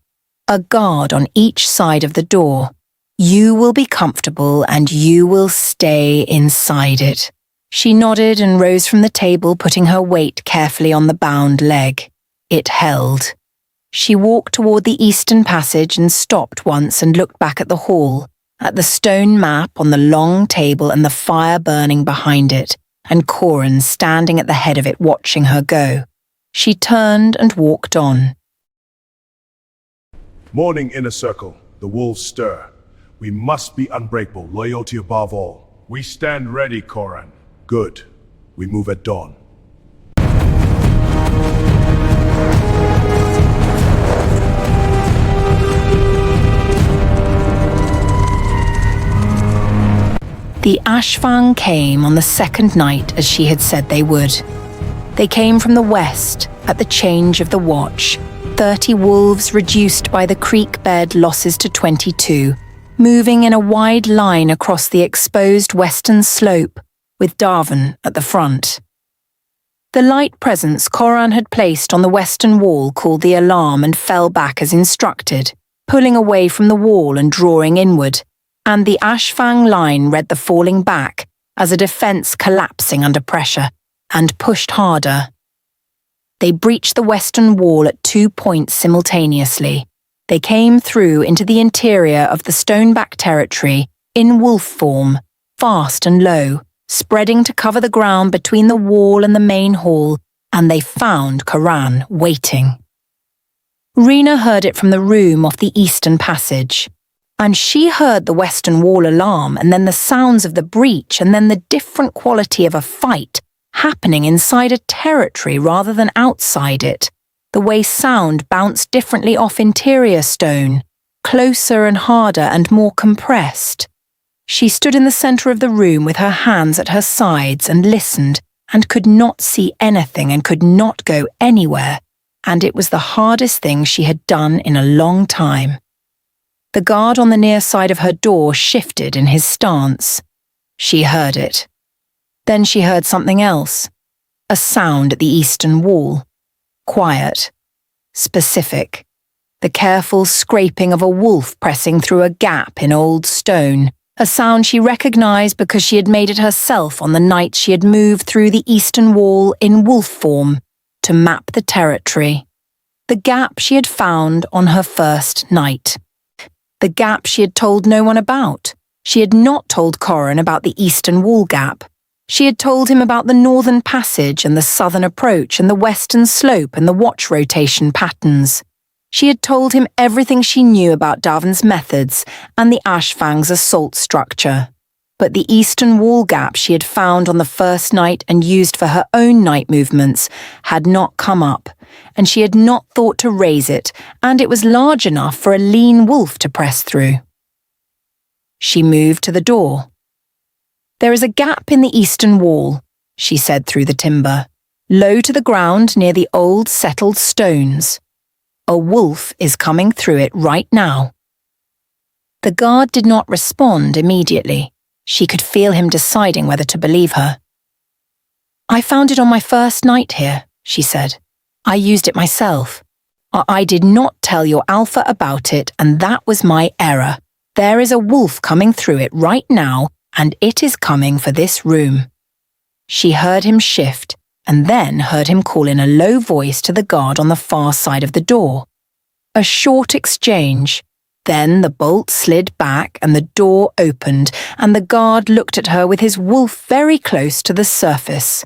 "A guard on each side of the door. You will be comfortable and you will stay inside it." She nodded and rose from the table, putting her weight carefully on the bound leg. It held. She walked toward the eastern passage and stopped once and looked back at the hall, at the stone map on the long table and the fire burning behind it, and Coran standing at the head of it watching her go. She turned and walked on. Morning, Inner Circle. The wolves stir. We must be unbreakable, loyalty above all. We stand ready, Coran. Good. We move at dawn. The Ashfang came on the second night as she had said they would. They came from the west at the change of the watch, 30 wolves reduced by the creek bed losses to 22, moving in a wide line across the exposed western slope, with Darvan at the front. The light presence Coran had placed on the western wall called the alarm and fell back as instructed, pulling away from the wall and drawing inward, and the Ashfang line read the falling back as a defense collapsing under pressure, and pushed harder. They breached the western wall at 2 points simultaneously. They came through into the interior of the stoneback territory in wolf form, fast and low, spreading to cover the ground between the wall and the main hall, and they found Coran waiting. Rena heard it from the room off the eastern passage, and she heard the western wall alarm and then the sounds of the breach and then the different quality of a fight happening inside a territory rather than outside it, the way sound bounced differently off interior stone, closer and harder and more compressed. She stood in the center of the room with her hands at her sides and listened and could not see anything and could not go anywhere, and it was the hardest thing she had done in a long time. The guard on the near side of her door shifted in his stance. She heard it. Then she heard something else, a sound at the eastern wall. Quiet. Specific. The careful scraping of a wolf pressing through a gap in old stone, a sound she recognized because she had made it herself on the night she had moved through the eastern wall in wolf form to map the territory. The gap she had found on her first night. The gap she had told no one about. She had not told Coran about the eastern wall gap. She had told him about the northern passage and the southern approach and the western slope and the watch rotation patterns. She had told him everything she knew about Darvan's methods and the Ashfang's assault structure. But the eastern wall gap she had found on the first night and used for her own night movements had not come up, and she had not thought to raise it, and it was large enough for a lean wolf to press through. She moved to the door. "There is a gap in the eastern wall," she said through the timber, low to the ground near the old settled stones. A wolf is coming through it right now." The guard did not respond immediately. She could feel him deciding whether to believe her. "I found it on my first night here," she said. "I used it myself. I did not tell your alpha about it, and that was my error. There is a wolf coming through it right now, and it is coming for this room." She heard him shift, and then heard him call in a low voice to the guard on the far side of the door. A short exchange. Then the bolt slid back and the door opened, and the guard looked at her with his wolf very close to the surface.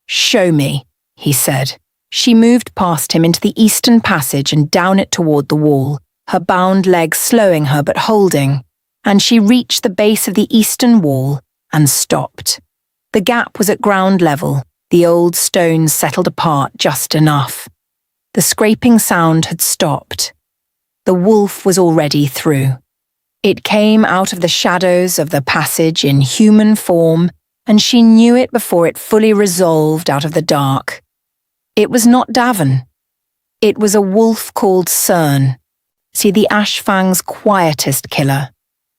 "Show me," he said. She moved past him into the eastern passage and down it toward the wall, her bound legs slowing her but holding, and she reached the base of the eastern wall and stopped. The gap was at ground level, the old stones settled apart just enough. The scraping sound had stopped. The wolf was already through. It came out of the shadows of the passage in human form, and she knew it before it fully resolved out of the dark. It was not Davin. It was a wolf called Cern. See, the Ashfang's quietest killer.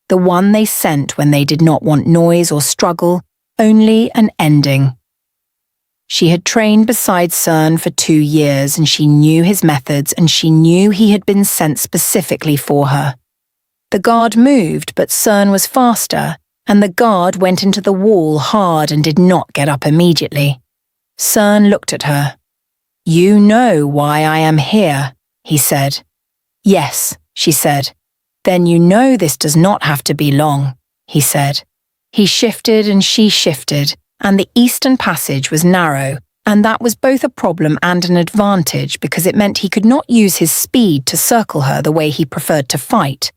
The one they sent when they did not want noise or struggle, only an ending. She had trained beside Cern for 2 years, and she knew his methods, and she knew he had been sent specifically for her. The guard moved, but Cern was faster, and the guard went into the wall hard and did not get up immediately. Cern looked at her. "You know why I am here," he said. "Yes," she said. "Then you know this does not have to be long," he said. He shifted and she shifted, and the eastern passage was narrow, and that was both a problem and an advantage because it meant he could not use his speed to circle her the way he preferred to fight.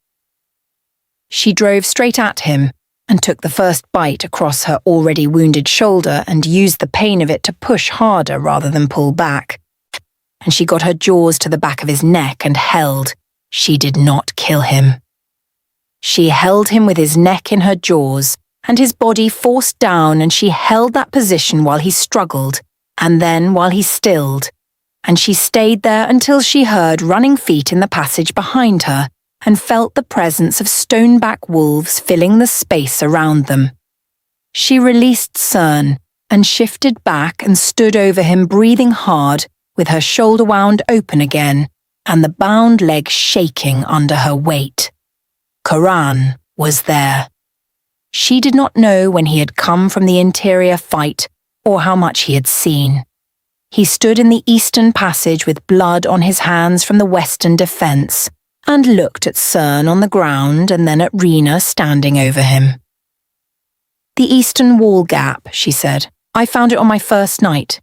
She drove straight at him and took the first bite across her already wounded shoulder and used the pain of it to push harder rather than pull back. And she got her jaws to the back of his neck and held. She did not kill him. She held him with his neck in her jaws and his body forced down, and she held that position while he struggled, and then while he stilled, and she stayed there until she heard running feet in the passage behind her and felt the presence of stoneback wolves filling the space around them. She released Cern and shifted back and stood over him, breathing hard, with her shoulder wound open again and the bound leg shaking under her weight. Coran was there. She did not know when he had come from the interior fight or how much he had seen. He stood in the eastern passage with blood on his hands from the western defence and looked at Cern on the ground and then at Rena standing over him. "The eastern wall gap," she said. "I found it on my first night.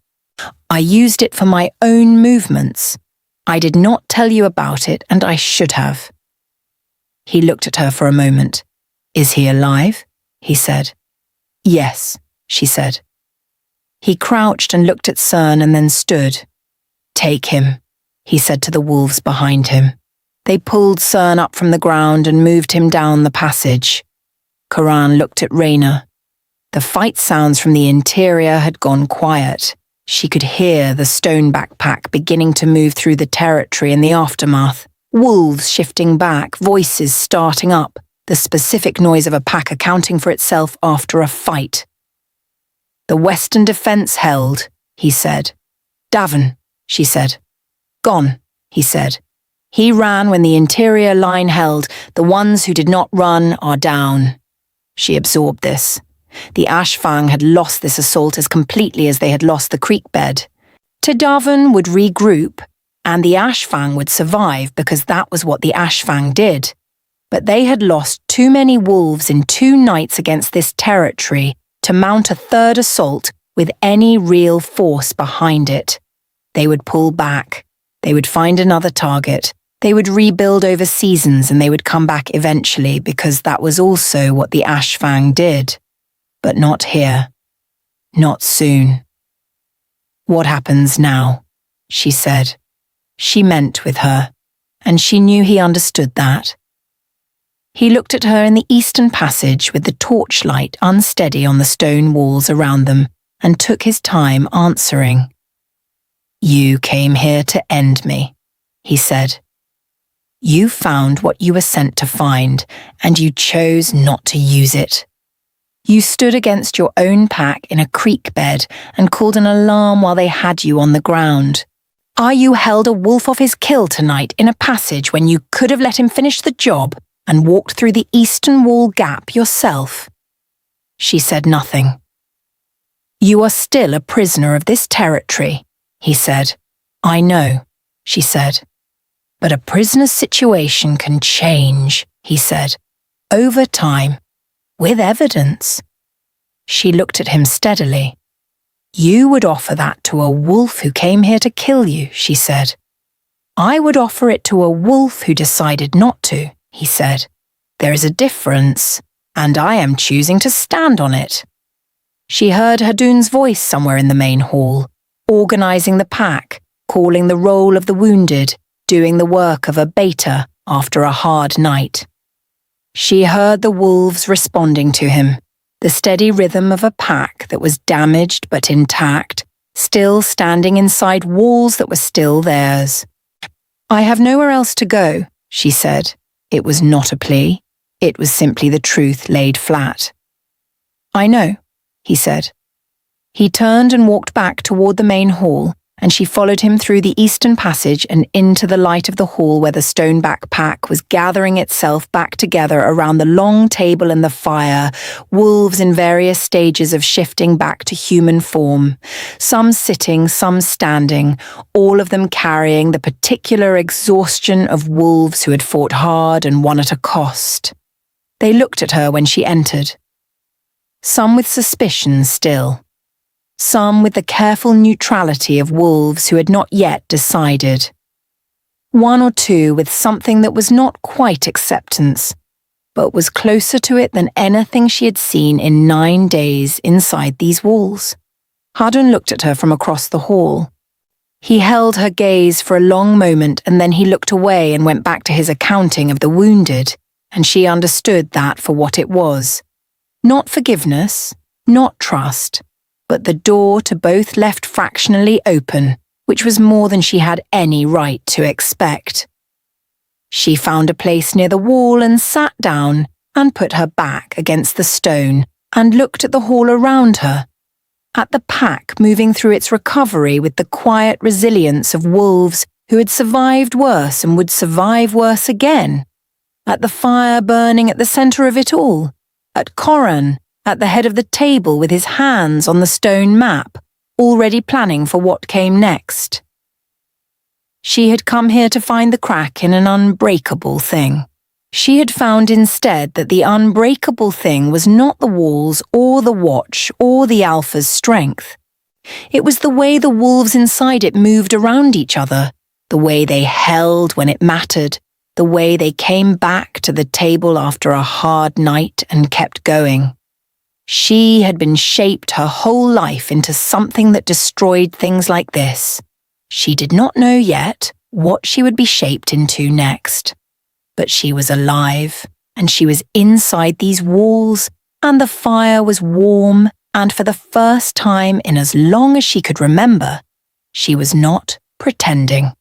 I used it for my own movements. I did not tell you about it, and I should have." He looked at her for a moment. "Is he alive?" he said. "Yes," she said. He crouched and looked at Cern and then stood. "Take him," he said to the wolves behind him. They pulled Cern up from the ground and moved him down the passage. Coran looked at Rena. The fight sounds from the interior had gone quiet. She could hear the stoneback pack beginning to move through the territory in the aftermath. Wolves shifting back, voices starting up, the specific noise of a pack accounting for itself after a fight. "The western defence held," he said. "Davin," she said. "Gone," he said. "He ran when the interior line held. The ones who did not run are down." She absorbed this. The Ashfang had lost this assault as completely as they had lost the creek bed. Davin would regroup, and the Ashfang would survive because that was what the Ashfang did. But they had lost too many wolves in 2 nights against this territory to mount a third assault with any real force behind it. They would pull back. They would find another target. They would rebuild over seasons, and they would come back eventually because that was also what the Ashfang did. But not here. Not soon. "What happens now?" she said. She meant with her, and she knew he understood that. He looked at her in the eastern passage with the torchlight unsteady on the stone walls around them and took his time answering. "You came here to end me. he said. You found what you were sent to find, and you chose not to use it. You stood against your own pack in a creek bed and called an alarm while they had you on the ground. You held a wolf off his kill tonight in a passage when you could have let him finish the job and walked through the eastern wall gap yourself. She said nothing. You are still a prisoner of this territory, he said. I know, she said. But a prisoner's situation can change, he said, over time, with evidence. She looked at him steadily. You would offer that to a wolf who came here to kill you, she said. I would offer it to a wolf who decided not to, he said. There is a difference, and I am choosing to stand on it. She heard Hadun's voice somewhere in the main hall, organizing the pack, calling the roll of the wounded, doing the work of a beta after a hard night. She heard the wolves responding to him, the steady rhythm of a pack that was damaged but intact, still standing inside walls that were still theirs. I have nowhere else to go, she said. It was not a plea. It was simply the truth laid flat. I know, he said. He turned and walked back toward the main hall, and she followed him through the eastern passage and into the light of the hall where the stoneback pack was gathering itself back together around the long table and the fire, wolves in various stages of shifting back to human form, some sitting, some standing, all of them carrying the particular exhaustion of wolves who had fought hard and won at a cost. They looked at her when she entered. Some with suspicion still. Some with the careful neutrality of wolves who had not yet decided. One or two with something that was not quite acceptance, but was closer to it than anything she had seen in 9 days inside these walls. Hadun looked at her from across the hall. He held her gaze for a long moment and then he looked away and went back to his accounting of the wounded, and she understood that for what it was. Not forgiveness, not trust, but the door to both left fractionally open, which was more than she had any right to expect. She found a place near the wall and sat down and put her back against the stone and looked at the hall around her, at the pack moving through its recovery with the quiet resilience of wolves who had survived worse and would survive worse again, at the fire burning at the centre of it all, at Coran, at the head of the table with his hands on the stone map, already planning for what came next. She had come here to find the crack in an unbreakable thing. She had found instead that the unbreakable thing was not the walls or the watch or the Alpha's strength. It was the way the wolves inside it moved around each other, the way they held when it mattered, the way they came back to the table after a hard night and kept going. She had been shaped her whole life into something that destroyed things like this. She did not know yet what she would be shaped into next. But she was alive, and she was inside these walls, and the fire was warm, and for the first time in as long as she could remember, she was not pretending.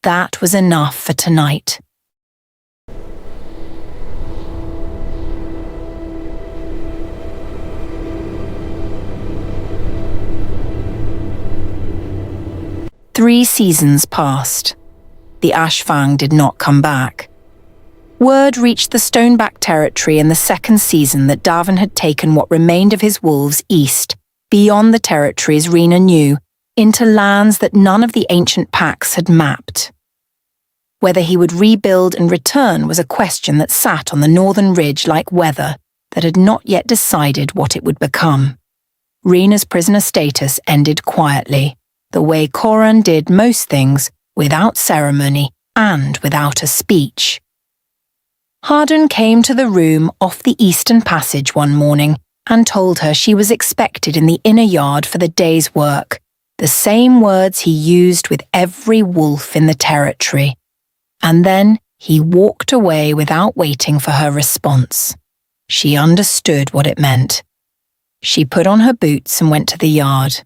That was enough for tonight. Three seasons passed. The Ashfang did not come back. Word reached the Stoneback territory in the second season that Davin had taken what remained of his wolves east, beyond the territories Rena knew, into lands that none of the ancient packs had mapped. Whether he would rebuild and return was a question that sat on the northern ridge like weather that had not yet decided what it would become. Rena's prisoner status ended quietly, the way Coran did most things, without ceremony and without a speech. Hadun came to the room off the eastern passage one morning and told her she was expected in the inner yard for the day's work, the same words he used with every wolf in the territory. And then he walked away without waiting for her response. She understood what it meant. She put on her boots and went to the yard.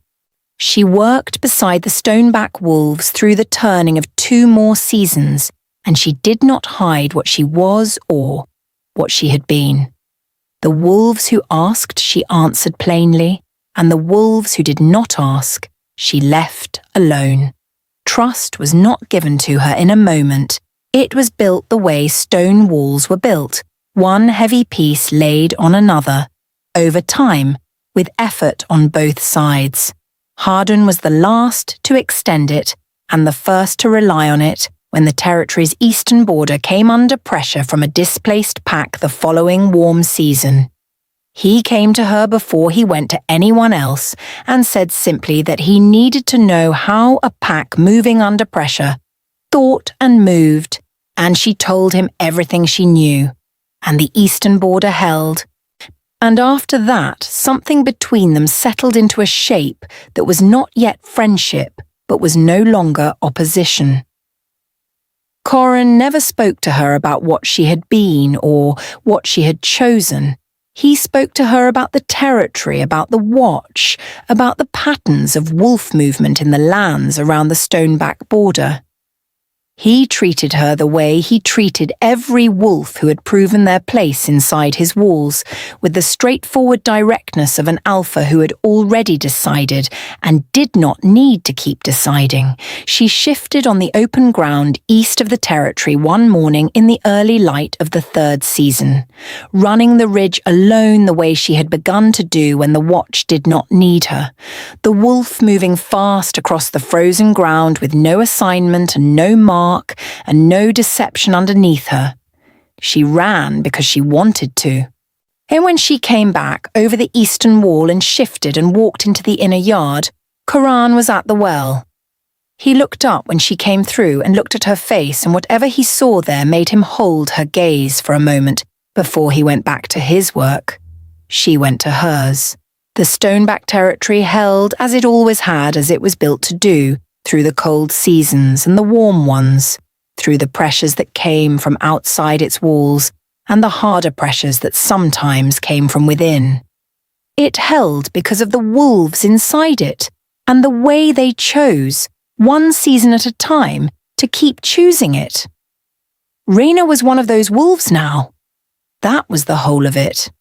She worked beside the stoneback wolves through the turning of 2 more seasons, and she did not hide what she was or what she had been. The wolves who asked, she answered plainly, and the wolves who did not ask, she left alone. Trust was not given to her in a moment. It was built the way stone walls were built, one heavy piece laid on another, over time, with effort on both sides. Hardun was the last to extend it and the first to rely on it when the territory's eastern border came under pressure from a displaced pack the following warm season. He came to her before he went to anyone else and said simply that he needed to know how a pack moving under pressure thought and moved, and she told him everything she knew, and the eastern border held. And after that, something between them settled into a shape that was not yet friendship, but was no longer opposition. Coran never spoke to her about what she had been or what she had chosen. He spoke to her about the territory, about the watch, about the patterns of wolf movement in the lands around the stoneback border. He treated her the way he treated every wolf who had proven their place inside his walls, with the straightforward directness of an alpha who had already decided and did not need to keep deciding. She shifted on the open ground east of the territory one morning in the early light of the 3rd season, running the ridge alone the way she had begun to do when the watch did not need her, the wolf moving fast across the frozen ground with no assignment and no mark and no deception underneath her. She ran because she wanted to. And when she came back over the eastern wall and shifted and walked into the inner yard, Coran was at the well. He looked up when she came through and looked at her face, and whatever he saw there made him hold her gaze for a moment before he went back to his work. She went to hers. The stoneback territory held as it always had, as it was built to do, through the cold seasons and the warm ones, through the pressures that came from outside its walls and the harder pressures that sometimes came from within. It held because of the wolves inside it and the way they chose, one season at a time, to keep choosing it. Rena was one of those wolves now. That was the whole of it.